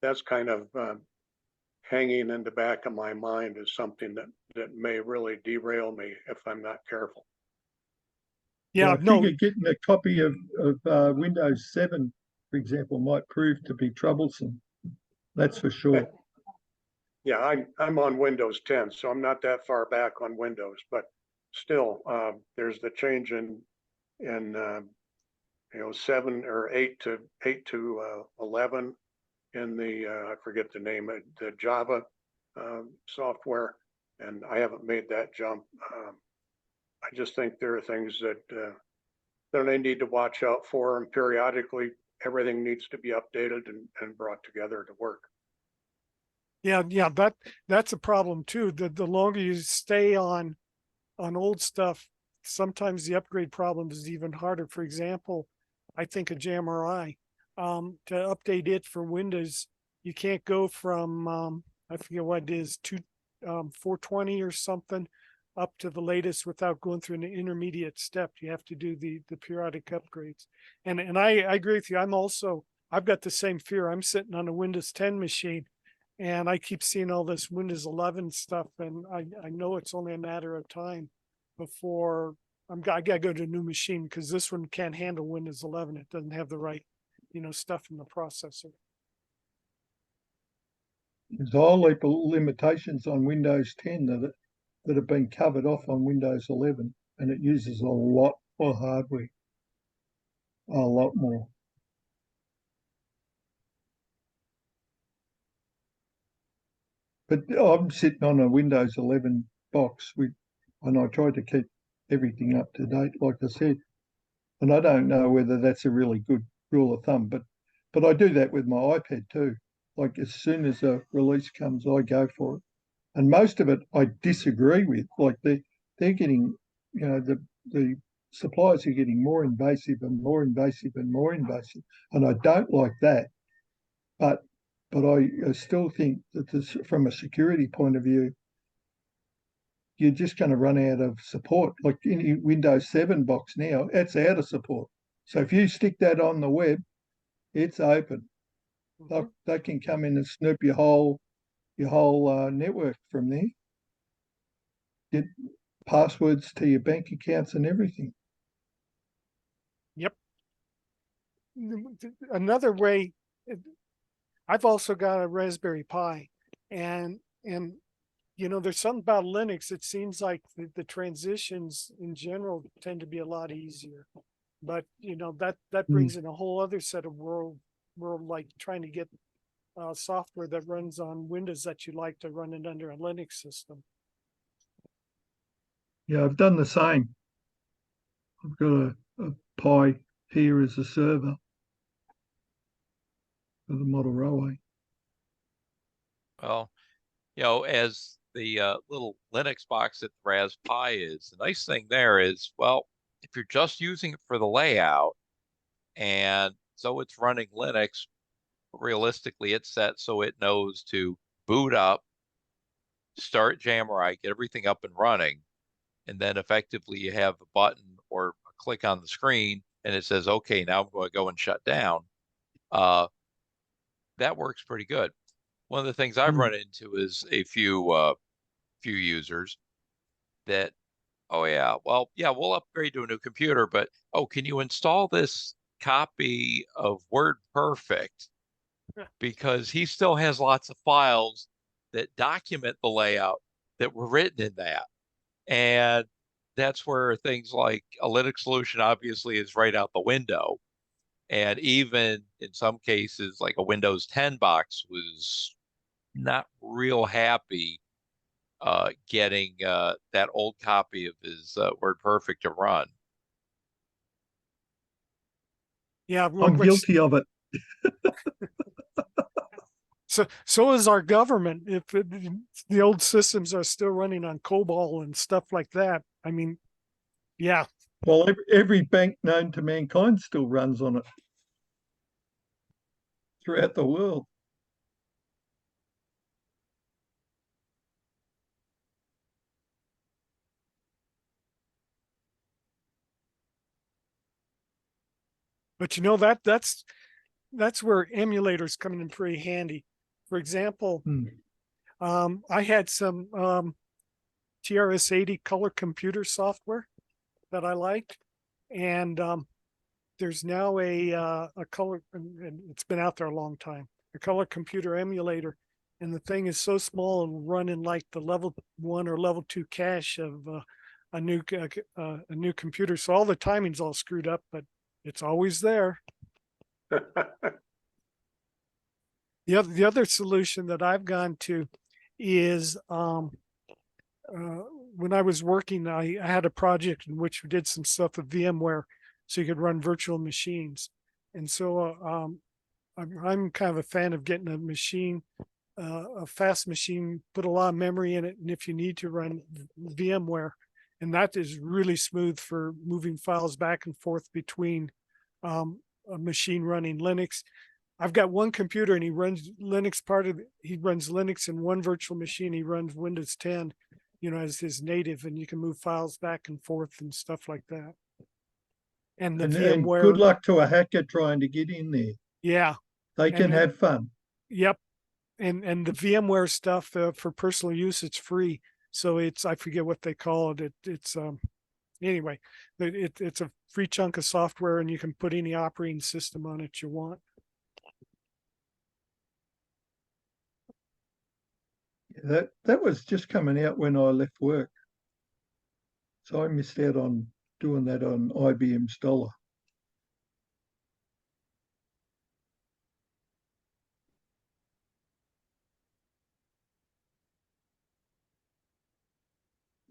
that's kind of hanging in the back of my mind as something that may really derail me if I'm not careful. Yeah, I no, figure getting a copy of Windows 7, for example, might prove to be troublesome. That's for sure. Yeah, I'm on Windows 10, so I'm not that far back on Windows, but still, there's the change in 7 or 8 to 11 in the I forget the name of the Java software, and I haven't made that jump. I just think there are things that I need to watch out for, and periodically everything needs to be updated and brought together to work. yeah, that's a problem too. The longer you stay on old stuff, sometimes the upgrade problem is even harder. For example, I think a JamRI, to update it for Windows, you can't go from I forget what it is, 420 or something up to the latest without going through an intermediate step. You have to do the periodic upgrades. And I agree with you. I've got the same fear. I'm sitting on a Windows 10 machine and I keep seeing all this Windows 11 stuff, and I know it's only a matter of time before I gotta go to a new machine, because this one can't handle Windows 11. It doesn't have the right, stuff in the processor. There's a whole heap of limitations on Windows 10 that have been covered off on Windows 11, and it uses a lot more hardware, a lot more. But I'm sitting on a Windows 11 box and I try to keep everything up to date, like I said. And I don't know whether that's a really good rule of thumb, but I do that with my iPad too. Like as soon as a release comes, I go for it. And most of it I disagree with. Like they're getting, the suppliers are getting more invasive and more invasive and more invasive, and I don't like that. But I still think that from a security point of view, you're just going to run out of support. Like any Windows 7 box now, it's out of support. So if you stick that on the web, it's open. They can come in and snoop your whole network from there. Get passwords to your bank accounts and everything. Yep. Another way, I've also got a Raspberry Pi, and there's something about Linux. It seems like the transitions in general tend to be a lot easier, but that brings in a whole other set of world like trying to get software that runs on Windows that you like to run it under a Linux system. Yeah, I've done the same. I've got a Pi here as a server for the model railway. Well, as the little Linux box that the Raspberry Pi is, the nice thing there is, well, if you're just using it for the layout and so it's running Linux, realistically, it's set so it knows to boot up, start JamRI, get everything up and running, and then effectively you have a button or a click on the screen and it says, okay, now I'm going to go and shut down. That works pretty good. One of the things I've run into is a few users that, oh yeah, well, yeah, we'll upgrade to a new computer, but oh, can you install this copy of WordPerfect? Because he still has lots of files that document the layout that were written in that. And that's where things like a Linux solution obviously is right out the window. And even in some cases, like a Windows 10 box was not real happy getting that old copy of his WordPerfect to run. Yeah, I'm guilty of it. So is our government. If the old systems are still running on COBOL and stuff like that, I mean, yeah. Well, every bank known to mankind still runs on it throughout the world. But that's where emulators come in pretty handy. For example, I had some TRS-80 color computer software that I liked, and there's now a color, and it's been out there a long time, a color computer emulator, and the thing is so small and run in like the level 1 or level 2 cache of a new computer. So all the timing's all screwed up, but it's always there. The other solution that I've gone to is when I was working, I had a project in which we did some stuff with VMware, so you could run virtual machines. And so I'm kind of a fan of getting a machine, a fast machine, put a lot of memory in it, and if you need to run VMware, and that is really smooth for moving files back and forth between a machine running Linux. I've got one computer and he runs Linux he runs Linux in one virtual machine. He runs Windows 10, as his native, and you can move files back and forth and stuff like that. And the And VMware. good luck to a hacker trying to get in there. Yeah. They can have fun. Yep. And the VMware stuff for personal use, it's free. So I forget what they call it. It's anyway, it's a free chunk of software and you can put any operating system on it you want. That was just coming out when I left work. So I missed out on doing that on IBM's dollar.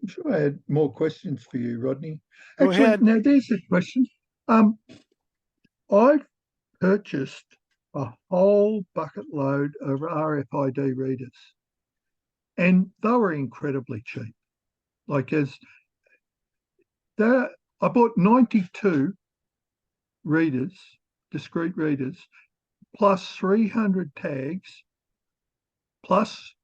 I'm sure I had more questions for you, Rodney. Go Actually, ahead. now there's a question. I've purchased a whole bucket load of RFID readers, and they were incredibly cheap. I bought 92 readers, discrete readers, plus 300 tags, plus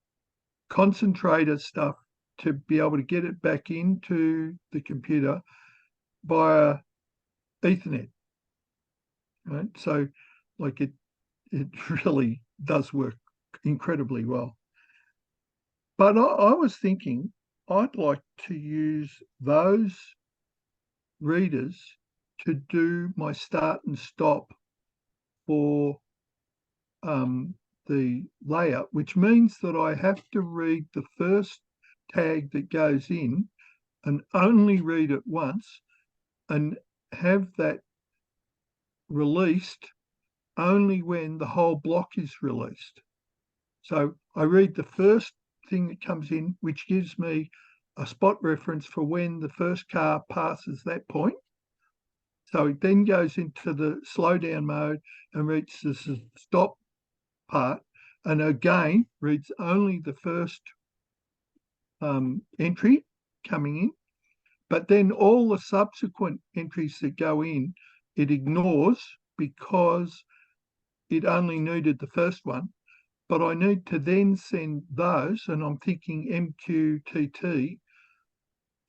concentrator stuff to be able to get it back into the computer via Ethernet. Right? So it really does work incredibly well. But I was thinking I'd like to use those readers to do my start and stop for the layout, which means that I have to read the first tag that goes in and only read it once and have that released only when the whole block is released. So I read the first thing that comes in, which gives me a spot reference for when the first car passes that point. So it then goes into the slowdown mode and reaches the stop part, and again reads only the first entry coming in, but then all the subsequent entries that go in, it ignores because it only needed the first one. But I need to then send those, and I'm thinking MQTT,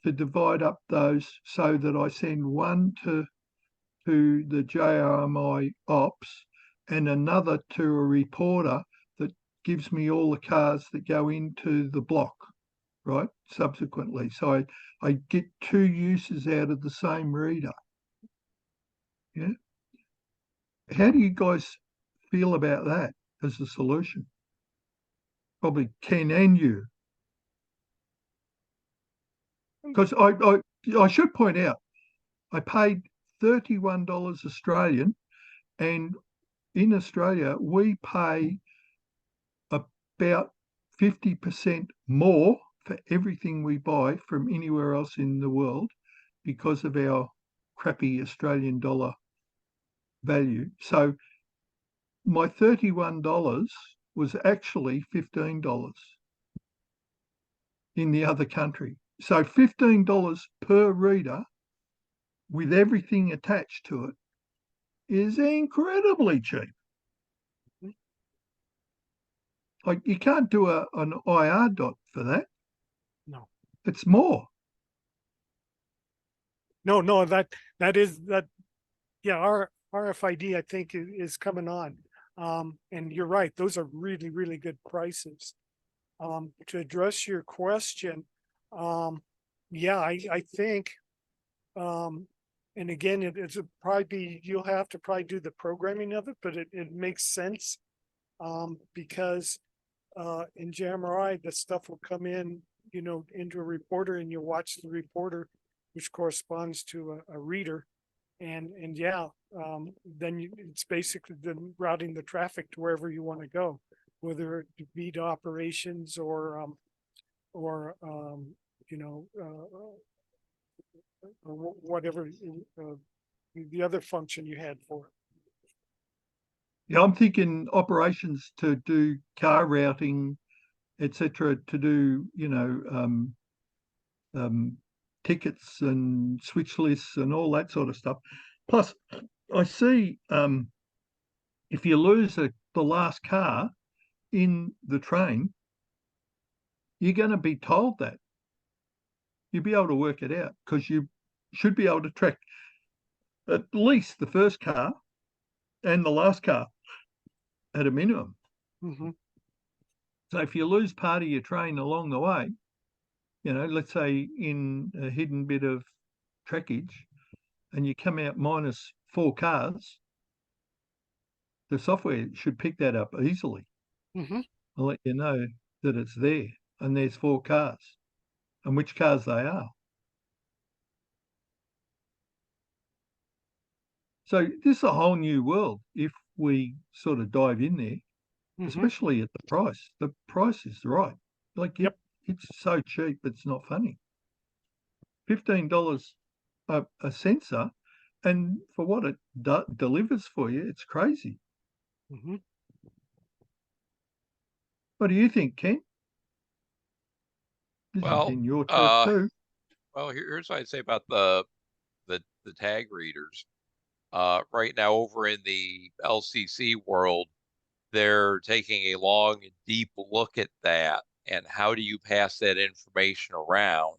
to divide up those so that I send one to the JRMI ops and another to a reporter that gives me all the cars that go into the block, right, subsequently. So I get two uses out of the same reader. Yeah. How do you guys feel about that as a solution? Probably Ken and you. Because I should point out, I paid $31 Australian, and in Australia we pay about 50% more for everything we buy from anywhere else in the world because of our crappy Australian dollar value. So my $31 was actually $15 in the other country. So $15 per reader with everything attached to it is incredibly cheap. Like you can't do an IR dot for that. No. It's more. No, that is that. Yeah, our RFID I think is coming on. And you're right; those are really, really good prices. To address your question, yeah, I think, and again, it's probably be you'll have to probably do the programming of it, but it makes sense, because in JMRI the stuff will come in, into a reporter, and you watch the reporter, which corresponds to a reader, and yeah, then it's basically then routing the traffic to wherever you want to go, whether it be to operations or you know, or whatever the other function you had for it. Yeah, I'm thinking operations to do car routing, etc., to do, tickets and switch lists and all that sort of stuff. Plus, I see if you lose the last car in the train, you're going to be told that. You'll be able to work it out because you should be able to track at least the first car and the last car at a minimum. Mm-hmm. So if you lose part of your train along the way, let's say in a hidden bit of trackage, and you come out minus 4 cars, the software should pick that up easily. Mm-hmm. I'll let you know that it's there and there's 4 cars and which cars they are. So this is a whole new world if we sort of dive in there, Mm-hmm. especially at the price. The price is right. Like Yep. It's so cheap, it's not funny. $15 a sensor, and for what it delivers for you, it's crazy. Mm-hmm. What do you think, Ken? This is Well, in your turf too. here's what I'd say about the tag readers. Right now, over in the LCC world, they're taking a long and deep look at that and how do you pass that information around.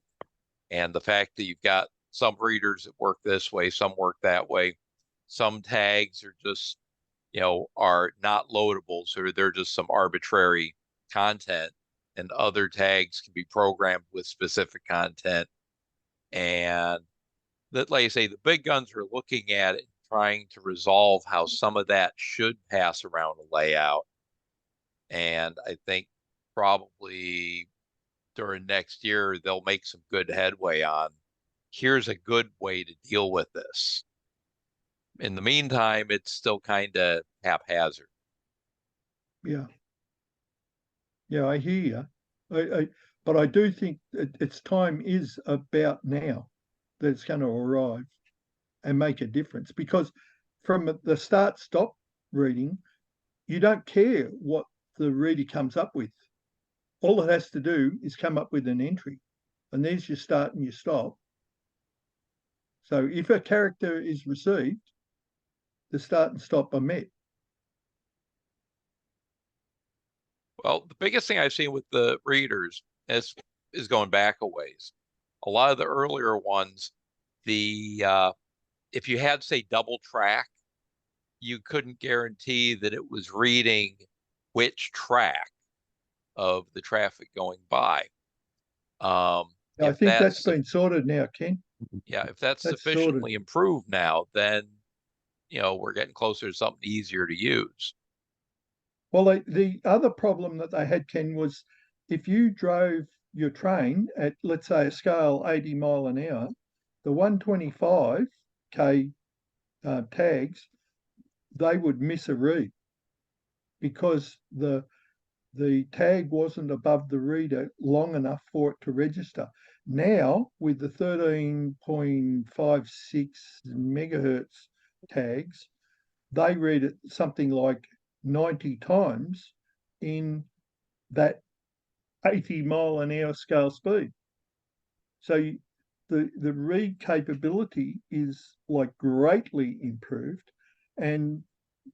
And the fact that you've got some readers that work this way, some work that way, some tags are just, are not loadable, so they're just some arbitrary content, and other tags can be programmed with specific content. And that, like I say, the big guns are looking at it, trying to resolve how some of that should pass around a layout. And I think probably during next year, they'll make some good headway on here's a good way to deal with this. In the meantime, it's still kind of haphazard. Yeah. Yeah, I hear you. But I do think its time is about now that it's going to arrive and make a difference, because from the start-stop reading, you don't care what the reader comes up with. All it has to do is come up with an entry, and there's your start and your stop. So if a character is received, the start and stop are met. Well, the biggest thing I've seen with the readers is going back a ways. A lot of the earlier ones, if you had, say, double track, you couldn't guarantee that it was reading which track of the traffic going by. I If think that's that's been sorted now, Ken. Yeah, if that's That's sorted. sufficiently improved now, then we're getting closer to something easier to use. Well, the other problem that they had, Ken, was if you drove your train at, let's say, a scale 80 mile an hour, the 125k tags, they would miss a read because the tag wasn't above the reader long enough for it to register. Now, with the 13.56 megahertz tags, they read it something like 90 times in that 80-mile-an-hour scale speed. So the read capability is like greatly improved, and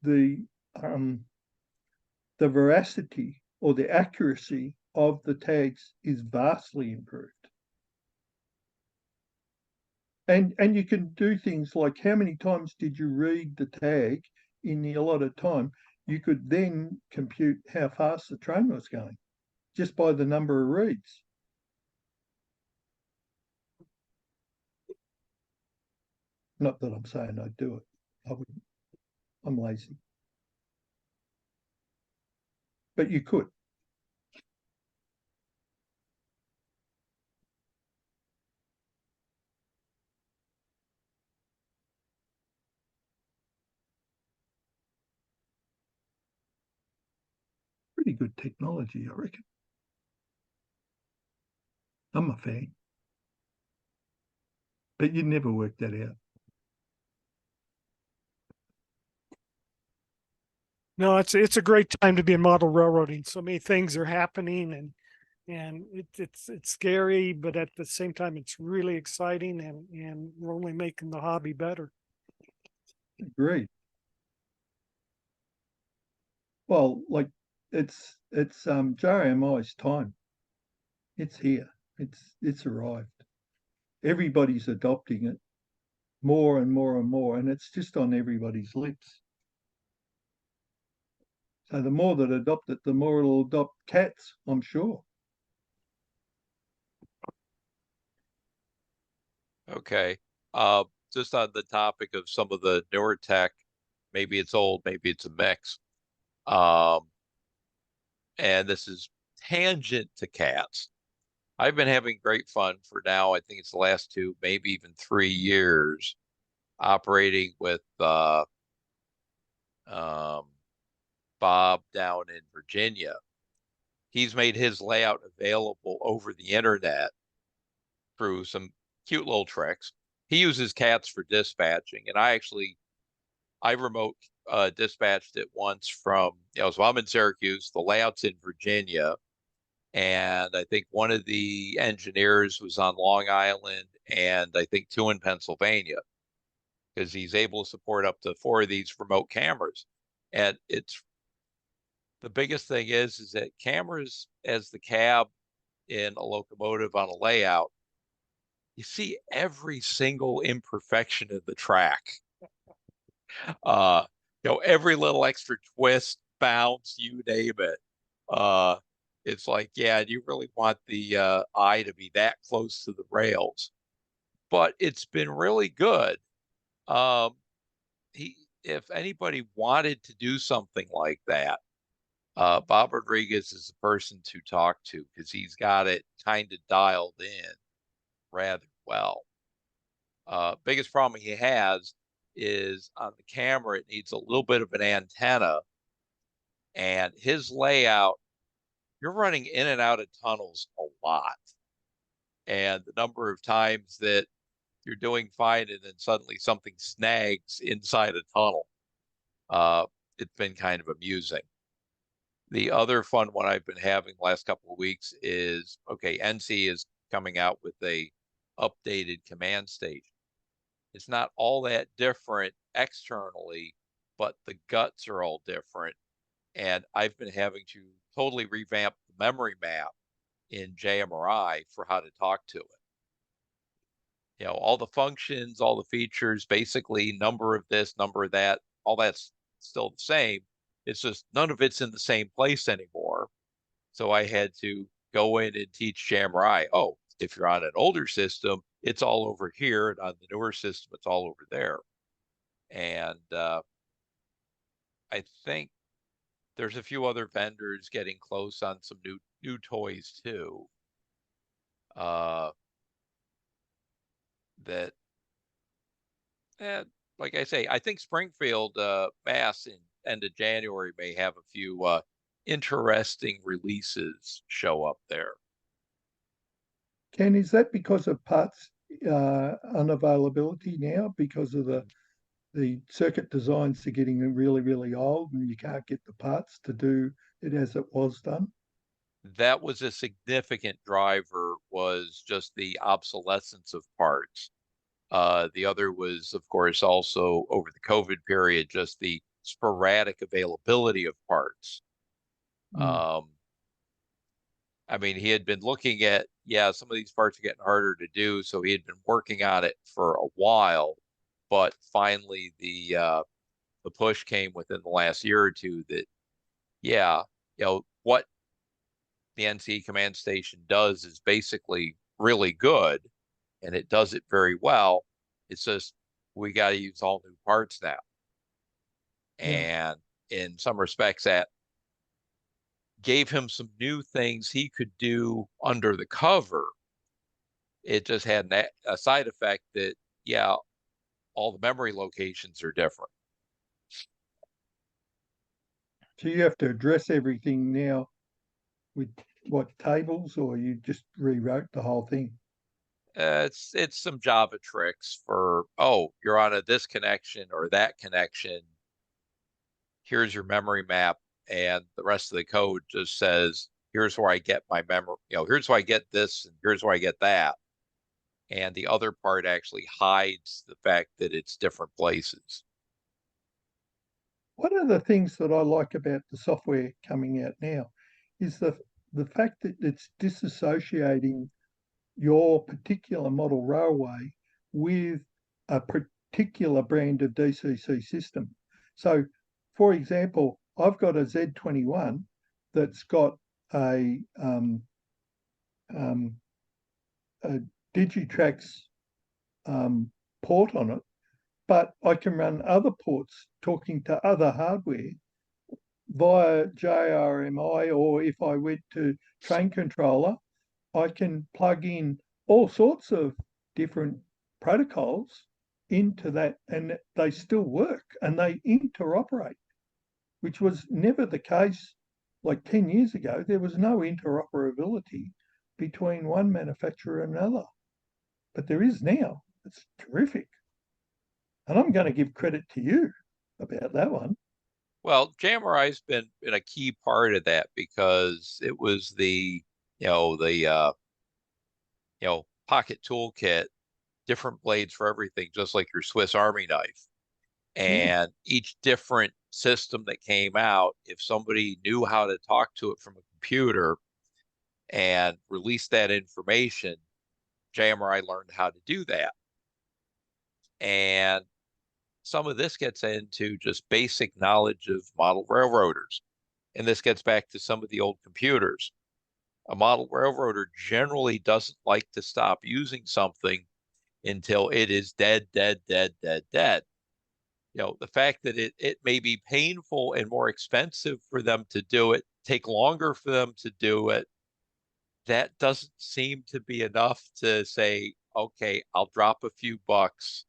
the veracity or the accuracy of the tags is vastly improved. And you can do things like how many times did you read the tag in the allotted time? You could then compute how fast the train was going just by the number of reads. Not that I'm saying I'd do it. I wouldn't. I'm lazy. But you could. Pretty good technology, I reckon. I'm a fan. But you'd never work that out. No, it's a great time to be in model railroading. So many things are happening, and it's scary, but at the same time, it's really exciting, and we're only making the hobby better. Agreed. Well, like it's JMI's time. It's here. It's arrived. Everybody's adopting it more and more and more, and it's just on everybody's lips. So the more that adopt it, the more it'll adopt cats, I'm sure. Okay. Just on the topic of some of the newer tech, maybe it's old, maybe it's a mix. And this is tangent to cats. I've been having great fun for now. I think it's the last 2, maybe even 3 years, operating with um, Bob down in Virginia. He's made his layout available over the internet through some cute little tricks. He uses cats for dispatching, and I remote dispatched it once from, so I'm in Syracuse, the layout's in Virginia, and I think one of the engineers was on Long Island, and I think 2 in Pennsylvania, because he's able to support up to 4 of these remote cameras. And it's the biggest thing is that cameras as the cab in a locomotive on a layout, you see every single imperfection of the track. Every little extra twist, bounce, you name it. It's like, yeah, you really want the eye to be that close to the rails. But it's been really good. Um, if anybody wanted to do something like that, Bob Rodriguez is the person to talk to, because he's got it kind of dialed in rather well. Biggest problem he has is on the camera, it needs a little bit of an antenna, and his layout, you're running in and out of tunnels a lot. And the number of times that you're doing fine and then suddenly something snags inside a tunnel, it's been kind of amusing. The other fun one I've been having the last couple of weeks is, okay, NC is coming out with a updated command station. It's not all that different externally, but the guts are all different. And I've been having to totally revamp the memory map in JMRI for how to talk to it. All the functions, all the features, basically number of this, number of that, all that's still the same. It's just none of it's in the same place anymore. So I had to go in and teach JMRI, oh, if you're on an older system, it's all over here, and on the newer system, it's all over there. And I think there's a few other vendors getting close on some new toys too. That, like I say, I think Springfield, Mass in end of January may have a few interesting releases show up there. Ken, is that because of parts unavailability now because of the circuit designs are getting really, really old and you can't get the parts to do it as it was done? That was a significant driver, was just the obsolescence of parts. The other was, of course, also over the COVID period, just the sporadic availability of parts. Mm. I mean, he had been looking at, yeah, some of these parts are getting harder to do, so he had been working on it for a while, but finally the push came within the last year or two that, yeah, what the NCE command station does is basically really good, and it does it very well. It's just we got to use all new parts now. Yeah. And in some respects, that gave him some new things he could do under the cover. It just had a side effect that, yeah, all the memory locations are different. So you have to address everything now with what tables, or you just rewrote the whole thing? It's some Java tricks for, oh, you're on this connection or that connection. Here's your memory map, and the rest of the code just says, here's where I get my memory, here's where I get this, and here's where I get that. And the other part actually hides the fact that it's different places. One of the things that I like about the software coming out now is the fact that it's disassociating your particular model railway with a particular brand of DCC system. So, for example, I've got a Z21 that's got a, a Digitrax port on it, but I can run other ports talking to other hardware via JRMI, or if I went to train controller, I can plug in all sorts of different protocols into that, and they still work and they interoperate, which was never the case like 10 years ago. There was no interoperability between one manufacturer and another, but there is now. It's terrific. And I'm going to give credit to you about that one. Well, JMRI's been a key part of that, because it was the, pocket toolkit, different blades for everything, just like your Swiss Army knife. And each different system that came out, if somebody knew how to talk to it from a computer and release that information, JMRI learned how to do that. And some of this gets into just basic knowledge of model railroaders. And this gets back to some of the old computers. A model railroader generally doesn't like to stop using something until it is dead, dead, dead, dead, dead. The fact that it may be painful and more expensive for them to do it, take longer for them to do it, that doesn't seem to be enough to say, okay, I'll drop a few bucks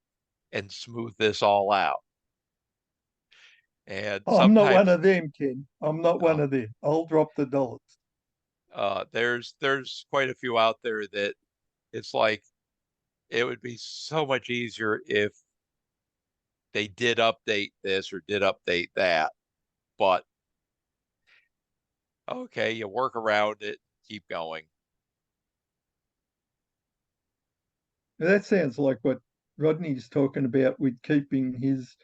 and smooth this all out. And I'm not one sometimes of them, Ken. I'm not one of them. I'll drop the dollars. there's quite a few out there that it's like, it would be so much easier if they did update this or did update that. But okay, you work around it, keep going. That sounds like what Rodney's talking about with keeping his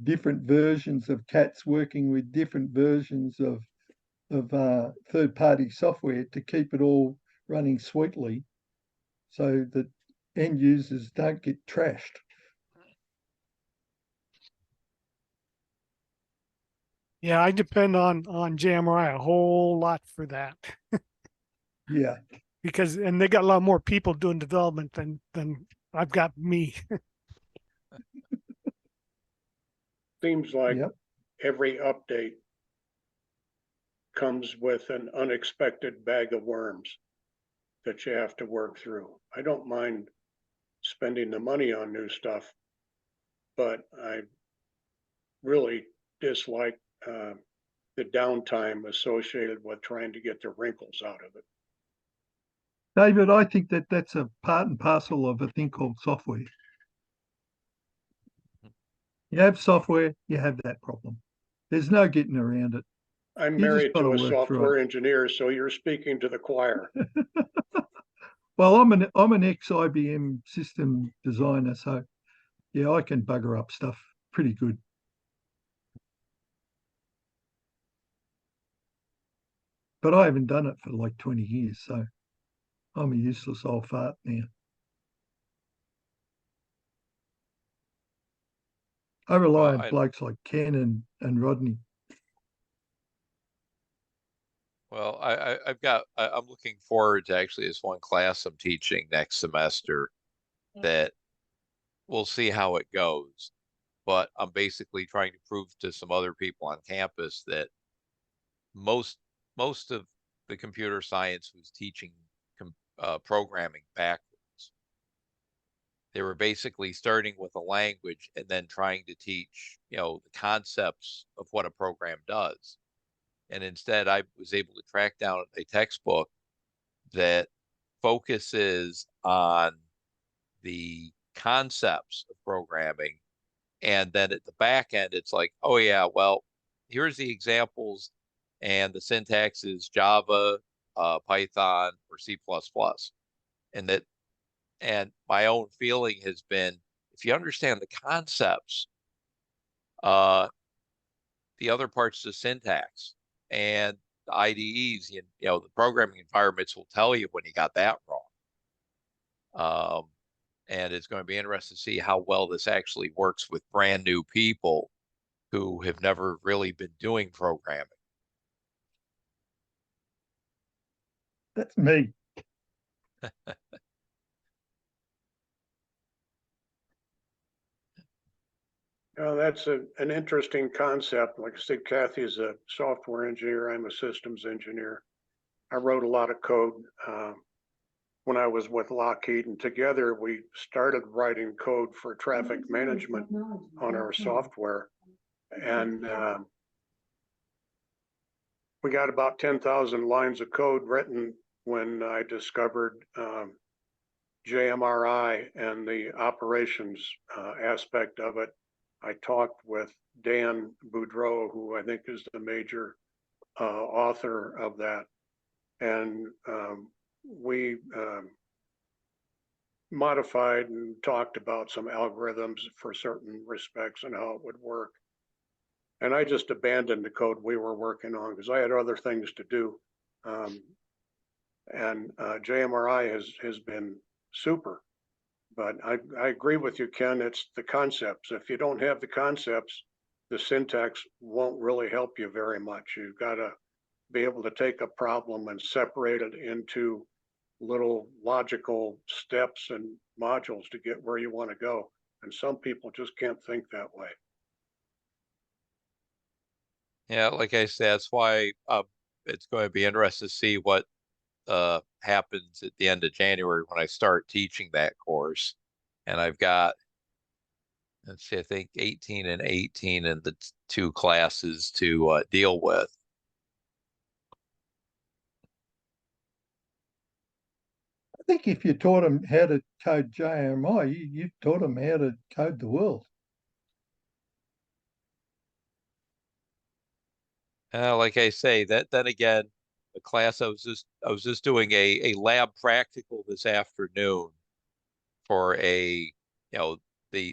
different versions of CATs working with different versions of third-party software to keep it all running sweetly, so that end users don't get trashed. Yeah, I depend on JMRI a whole lot for that Yeah. because they got a lot more people doing development than I've got me. Seems like Yep. every update comes with an unexpected bag of worms that you have to work through. I don't mind spending the money on new stuff, but I really dislike the downtime associated with trying to get the wrinkles out of it. David, I think that that's a part and parcel of a thing called software. You have software, you have that problem. There's no getting around it. I'm You just married got to to a work through it. software engineer, so you're speaking to the choir. Well, I'm an ex-IBM system designer, so yeah, I can bugger up stuff pretty good. But I haven't done it for like 20 years, so I'm a useless old fart now. I rely Well, on blokes like Ken and Rodney. I'm looking forward to actually this one class I'm teaching next semester that we'll see how it goes. But I'm basically trying to prove to some other people on campus that most most of the computer science was teaching programming backwards. They were basically starting with a language and then trying to teach, the concepts of what a program does. And instead, I was able to track down a textbook that focuses on the concepts of programming. And then at the back end, it's like, oh, yeah, well, here's the examples. And the syntax is Java, Python, or C++. And that, and my own feeling has been if you understand the concepts, uh, the other parts of the syntax and the IDEs, the programming environments will tell you when you got that wrong. And it's going to be interesting to see how well this actually works with brand new people who have never really been doing programming. That's me. That's an interesting concept. Like I said, Kathy is a software engineer. I'm a systems engineer. I wrote a lot of code when I was with Lockheed, and together we started writing code for traffic management on our software. And we got about 10,000 lines of code written when I discovered JMRI and the operations aspect of it. I talked with Dan Boudreau, who I think is the major author of that. And we modified and talked about some algorithms for certain respects and how it would work. And I just abandoned the code we were working on because I had other things to do. And JMRI has been super. But I agree with you, Ken. It's the concepts. If you don't have the concepts, the syntax won't really help you very much. You've got to be able to take a problem and separate it into little logical steps and modules to get where you want to go. And some people just can't think that way. Yeah, like I said, that's why it's going to be interesting to see what happens at the end of January when I start teaching that course. And I've got, let's see, I think 18 and 18 in the two classes to deal with. I think if you taught them how to code JMI, you've taught them how to code the world. Like I say, then again, the class I was just doing a lab practical this afternoon for the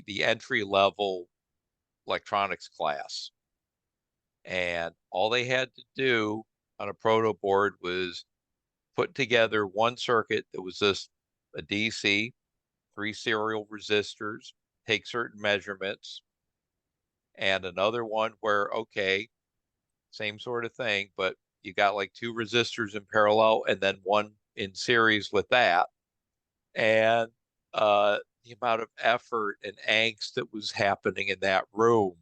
entry level electronics class. And all they had to do on a proto board was put together one circuit that was just a DC, 3 serial resistors, take certain measurements, and another one where, okay, same sort of thing, but you got like 2 resistors in parallel and then one in series with that. And the amount of effort and angst that was happening in that room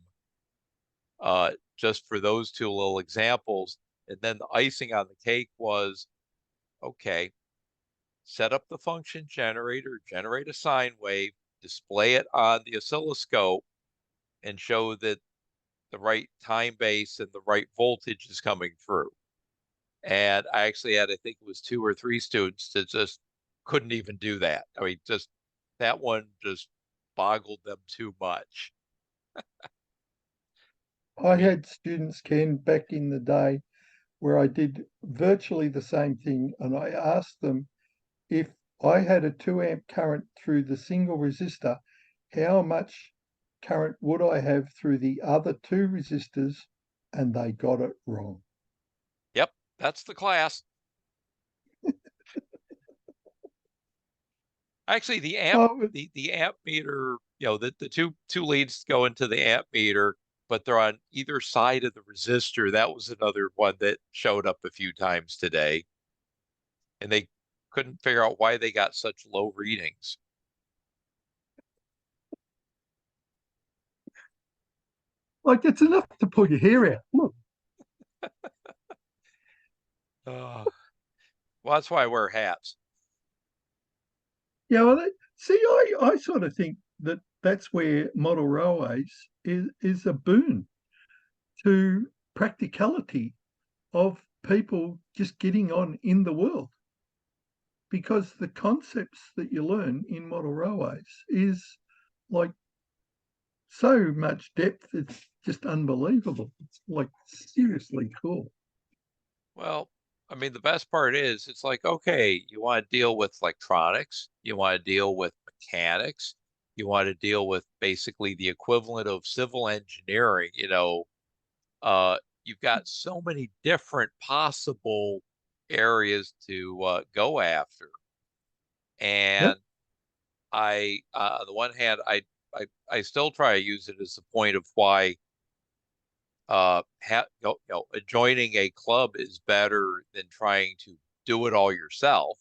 just for those two little examples. And then the icing on the cake was, okay, set up the function generator, generate a sine wave, display it on the oscilloscope, and show that the right time base and the right voltage is coming through. And I actually had, I think it was 2 or 3 students that just couldn't even do that. I mean, just that one just boggled them too much. I had students, Ken, back in the day where I did virtually the same thing, and I asked them if I had a 2 amp current through the single resistor, how much current would I have through the other two resistors? And they got it wrong. Yep, that's the class. Actually, the Oh, amp meter, the two leads go into the amp meter, but they're on either side of the resistor. That was another one that showed up a few times today, and they couldn't figure out why they got such low readings. like it's enough to pull your hair out. Look, Well, that's why I wear hats. yeah, well, see, I sort of think that that's where model railways is a boon to practicality of people just getting on in the world, because the concepts that you learn in model railways is like so much depth, it's just unbelievable. It's like seriously cool. Well, I mean, the best part is it's like, okay, you want to deal with electronics, you want to deal with mechanics, you want to deal with basically the equivalent of civil engineering, you've got so many different possible areas to go after. Yep. And on the one hand, I still try to use it as a point of why joining a club is better than trying to do it all yourself.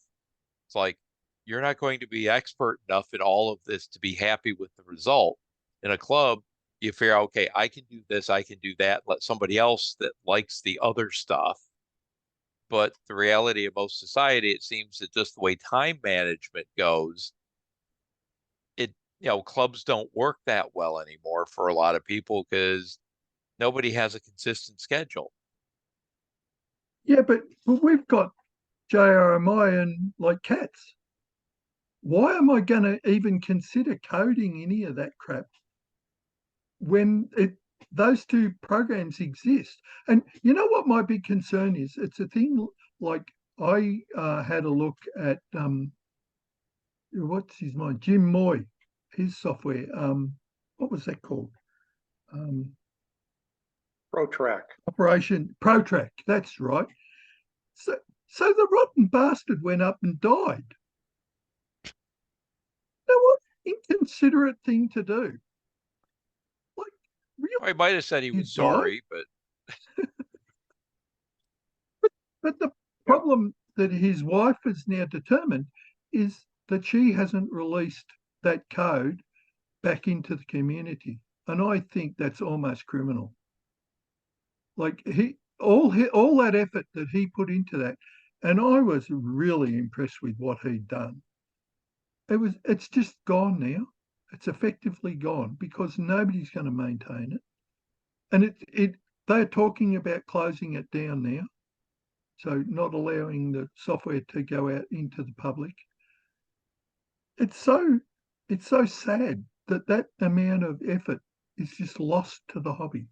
It's like you're not going to be expert enough in all of this to be happy with the result. In a club, you figure, okay, I can do this, I can do that, let somebody else that likes the other stuff. But the reality of most society, it seems that just the way time management goes, clubs don't work that well anymore for a lot of people because nobody has a consistent schedule. Yeah, but we've got JRMI and like cats. Why am I going to even consider coding any of that crap when those two programs exist? And you know what my big concern is? It's a thing like I had a look at what's his name, Jim Moy, his software. What was that called? Protrack. Operation Protrack. That's right. So, so the rotten bastard went up and died. Now, what inconsiderate thing to do? Like, really, I might have said he he was died? sorry, but But the Yeah. problem that his wife has now determined is that she hasn't released that code back into the community. And I think that's almost criminal. Like all that effort that he put into that, and I was really impressed with what he'd done. It's just gone now. It's effectively gone because nobody's going to maintain it. And they're talking about closing it down now. So not allowing the software to go out into the public. It's so sad that amount of effort is just lost to the hobby.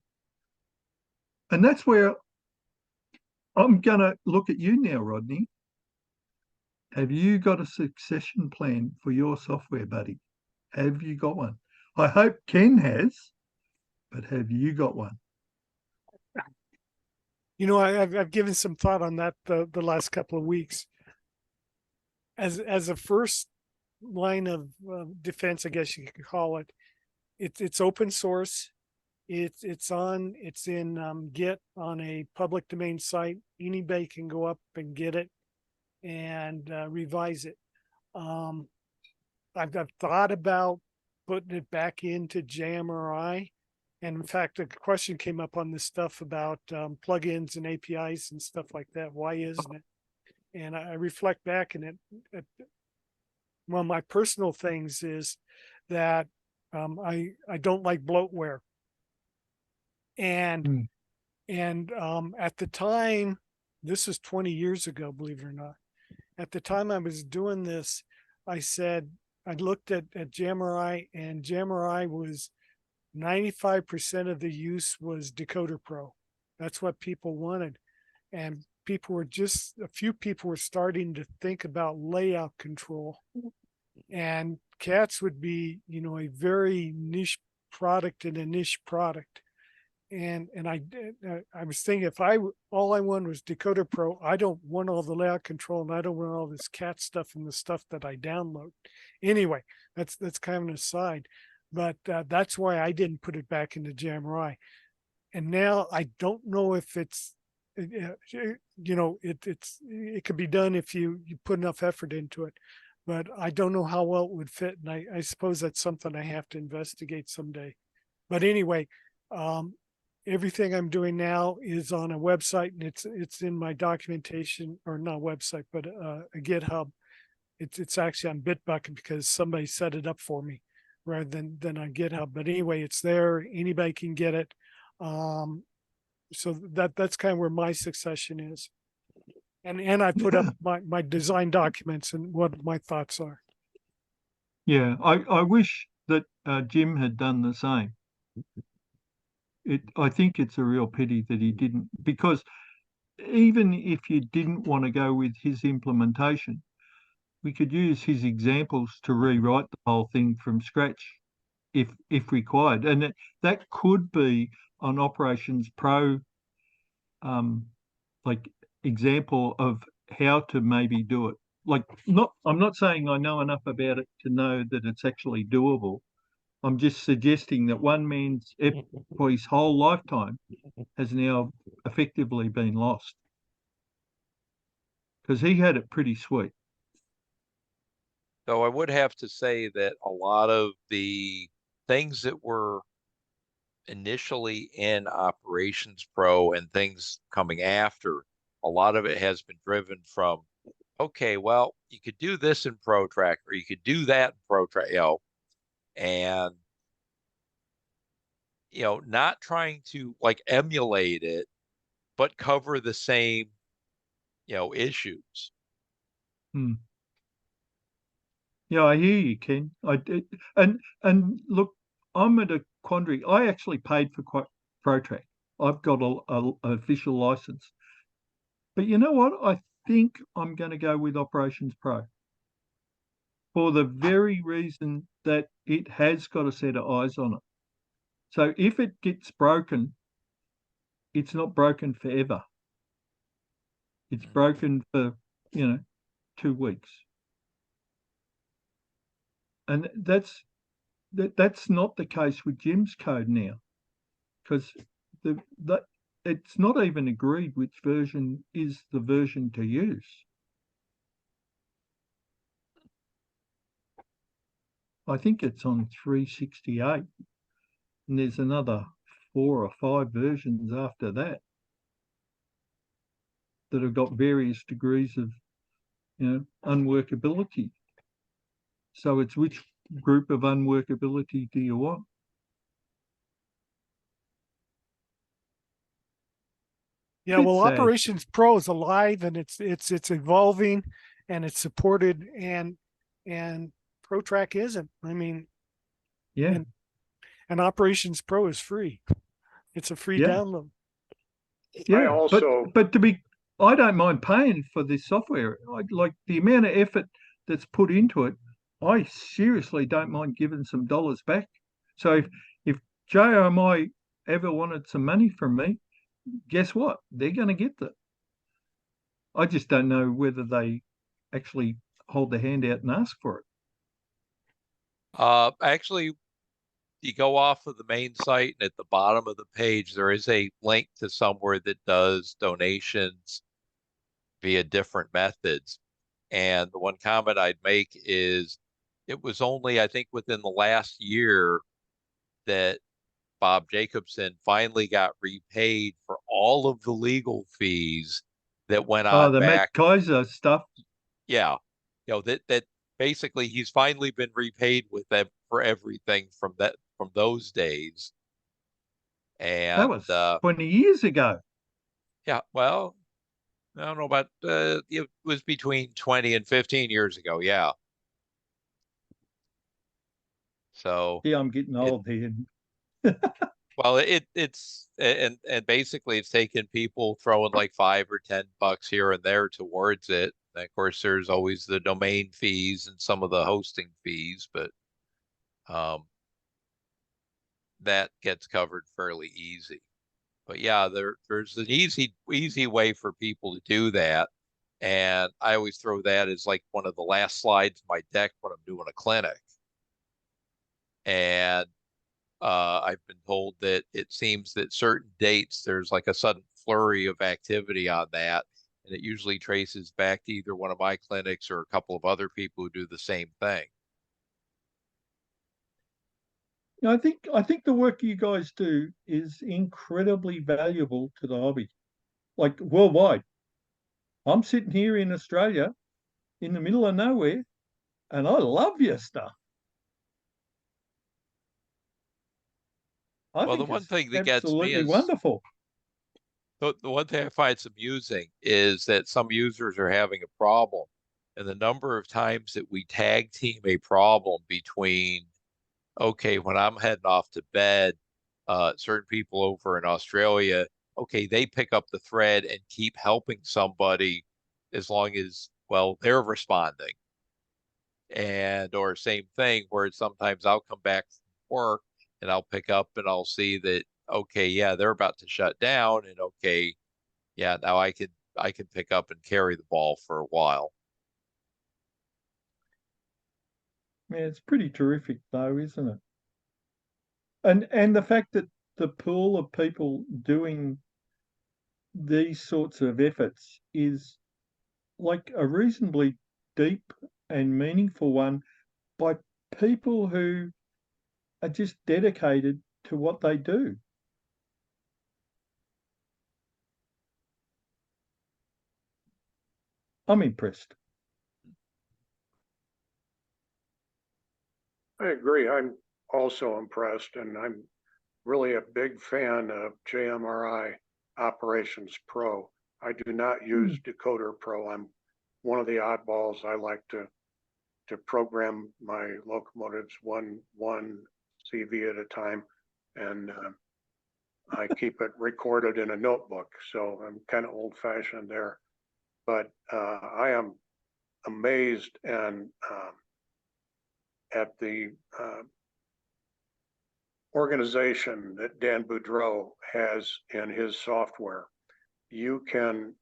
And that's where I'm going to look at you now, Rodney. Have you got a succession plan for your software, buddy? Have you got one? I hope Ken has, but have you got one? I've given some thought on that the last couple of weeks. As a first line of defense, I guess you could call it. It's open source. It's in Git on a public domain site. Anybody can go up and get it and revise it. I've thought about putting it back into JMRI. And in fact, a question came up on this stuff about plugins and APIs and stuff like that. Why isn't it? And I reflect back, and one of my personal things is that I don't like bloatware. And at the time, this is 20 years ago, believe it or not. At the time I was doing this, I looked at JMRI, and JMRI was 95% of the use was Decoder Pro. That's what people wanted. And a few people were starting to think about layout control. And cats would be, a very niche product and a niche product. And I was thinking, if all I want was Decoder Pro, I don't want all the layout control, and I don't want all this cat stuff and the stuff that I download. Anyway, that's kind of an aside, but that's why I didn't put it back into Jamrai. And now I don't know if it's, it could be done if you put enough effort into it, but I don't know how well it would fit. And I suppose that's something I have to investigate someday. But anyway, everything I'm doing now is on a website, and it's in my documentation, or not website, but a GitHub. It's actually on Bitbucket because somebody set it up for me rather than on GitHub. But anyway, it's there. Anybody can get it. So that's kind of where my succession is. And I put up my design documents and what my thoughts are. Yeah, I wish that Jim had done the same. I think it's a real pity that he didn't, because even if you didn't want to go with his implementation, we could use his examples to rewrite the whole thing from scratch if required. And that could be an Operations Pro like example of how to maybe do it. I'm not saying I know enough about it to know that it's actually doable. I'm just suggesting that one man's effort for his whole lifetime has now effectively been lost, because he had it pretty sweet. So I would have to say that a lot of the things that were initially in Operations Pro and things coming after, a lot of it has been driven from, okay, well, you could do this in ProTrack, or you could do that in ProTrack, and not trying to like emulate it, but cover the same, issues. Hmm. Yeah, I hear you, Ken. I did, and look, I'm at a quandary. I actually paid for ProTrack. I've got a official license, but you know what? I think I'm going to go with Operations Pro for the very reason that it has got a set of eyes on it. So if it gets broken, it's not broken forever. It's broken for 2 weeks, and that's not the case with Jim's code now, because that it's not even agreed which version is the version to use. I think it's on 368, and there's another 4 or 5 versions after that have got various degrees of unworkability. So it's which group of unworkability do you want? Yeah, well, Sad. Operations Pro is alive, and it's evolving, and it's supported, and ProTrack isn't. I mean, Yeah, and Operations Pro is free. It's a free yeah, download. I yeah. also, But I don't mind paying for this software. Like the amount of effort that's put into it. I seriously don't mind giving some dollars back. So if JRMI ever wanted some money from me, guess what? They're going to get that. I just don't know whether they actually hold their hand out and ask for it. Actually, you go off of the main site, and at the bottom of the page, there is a link to somewhere that does donations via different methods. And the one comment I'd make is it was only, I think, within the last year that Bob Jacobson finally got repaid for all of the legal fees that went Oh, on the Matt back. Kaiser stuff. Yeah. That basically he's finally been repaid with them for everything from those days. That And was 20 years ago. yeah, well, I don't know about it was between 20 and 15 years ago. Yeah. So Yeah, I'm getting it old here. Well, and basically it's taken people throwing like $5 or $10 here and there towards it. And of course, there's always the domain fees and some of the hosting fees, but um, that gets covered fairly easy. But yeah, there's an easy way for people to do that. And I always throw that as like one of the last slides of my deck when I'm doing a clinic. And I've been told that it seems that certain dates there's like a sudden flurry of activity on that, and it usually traces back to either one of my clinics or a couple of other people who do the same thing. I think the work you guys do is incredibly valuable to the hobby, like worldwide. I'm sitting here in Australia in the middle of nowhere, and I love your stuff. I Well, the think one it's thing that gets me absolutely is wonderful. the one thing I find amusing is that some users are having a problem, and the number of times that we tag team a problem between, okay, when I'm heading off to bed, certain people over in Australia, okay, they pick up the thread and keep helping somebody as long as, well, they're responding. And or same thing where sometimes I'll come back from work and I'll pick up and I'll see that, okay, yeah, they're about to shut down, and okay, yeah, now I can pick up and carry the ball for a while. Yeah, it's pretty terrific though, isn't it? And the fact that the pool of people doing these sorts of efforts is like a reasonably deep and meaningful one by people who are just dedicated to what they do. I'm impressed. I agree. I'm also impressed, and I'm really a big fan of JMRI Operations Pro. I do not use Decoder Pro. I'm one of the oddballs. I like to program my locomotives one CV at a time, and I keep it recorded in a notebook. So I'm kind of old fashioned there, but I am amazed and at the organization that Dan Boudreau has in his software. You can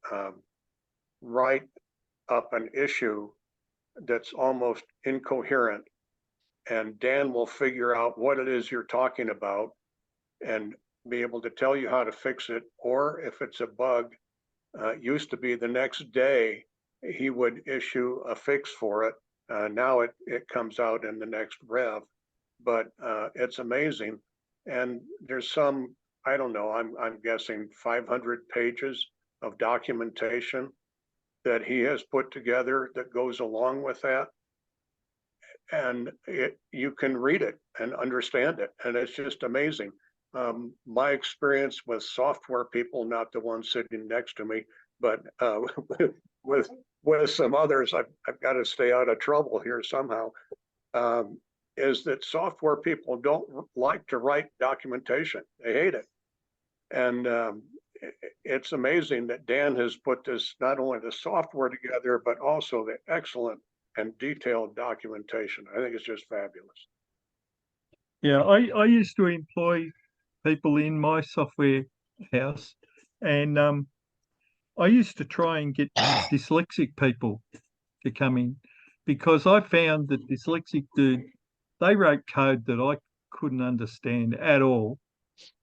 write up an issue that's almost incoherent, and Dan will figure out what it is you're talking about and be able to tell you how to fix it. Or if it's a bug, used to be the next day he would issue a fix for it. Now it comes out in the next rev, but it's amazing. And there's some, I don't know, I'm guessing 500 pages of documentation that he has put together that goes along with that. And you can read it and understand it. And it's just amazing. My experience with software people, not the one sitting next to me, but with with some others, I've got to stay out of trouble here somehow. Is that software people don't like to write documentation? They hate it, and it's amazing that Dan has put this, not only the software together, but also the excellent and detailed documentation. I think it's just fabulous. Yeah, I used to employ people in my software house, and I used to try and get dyslexic people to come in because I found that dyslexic dude, they wrote code that I couldn't understand at all.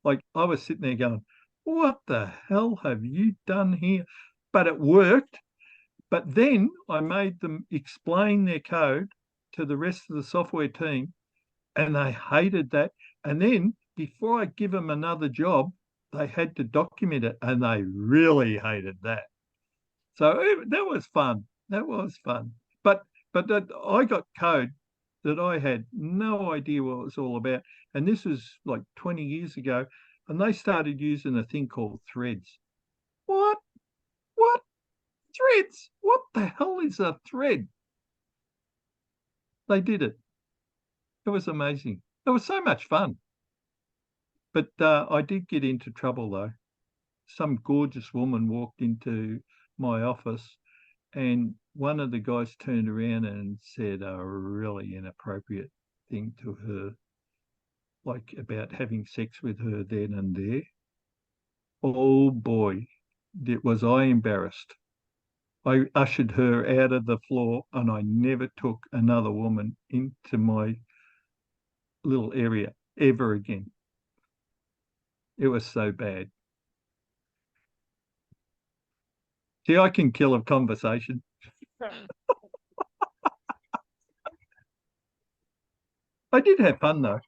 Like I was sitting there going, what the hell have you done here? But it worked. But then I made them explain their code to the rest of the software team, and they hated that. And then before I give them another job, they had to document it, and they really hated that. So that was fun. That was fun. But that I got code that I had no idea what it was all about. And this was like 20 years ago. And they started using a thing called threads. What? What? Threads? What the hell is a thread? They did it. It was amazing. It was so much fun. But I did get into trouble though. Some gorgeous woman walked into my office, and one of the guys turned around and said a really inappropriate thing to her, like about having sex with her then and there. Oh boy, was I embarrassed. I ushered her out of the floor, and I never took another woman into my little area ever again. It was so bad. See, I can kill a conversation. I did have fun though.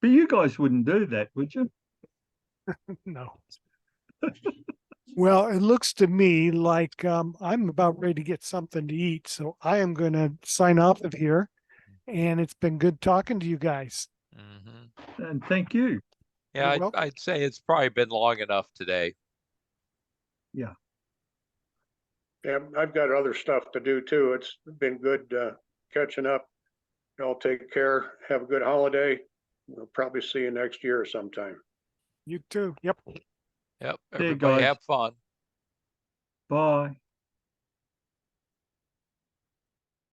But you guys wouldn't do that, would you? No. Well, it looks to me like I'm about ready to get something to eat, so I am going to sign off of here. And it's been good talking to you guys. Mm-hmm. And thank you. Yeah, You're welcome. I'd say it's probably been long enough today. Yeah, I've got other stuff to do too. It's been good catching up. Y'all take care. Have a good holiday. We'll probably see you next year sometime. You too. Yep. Yep. See you Everybody guys. have fun. Bye.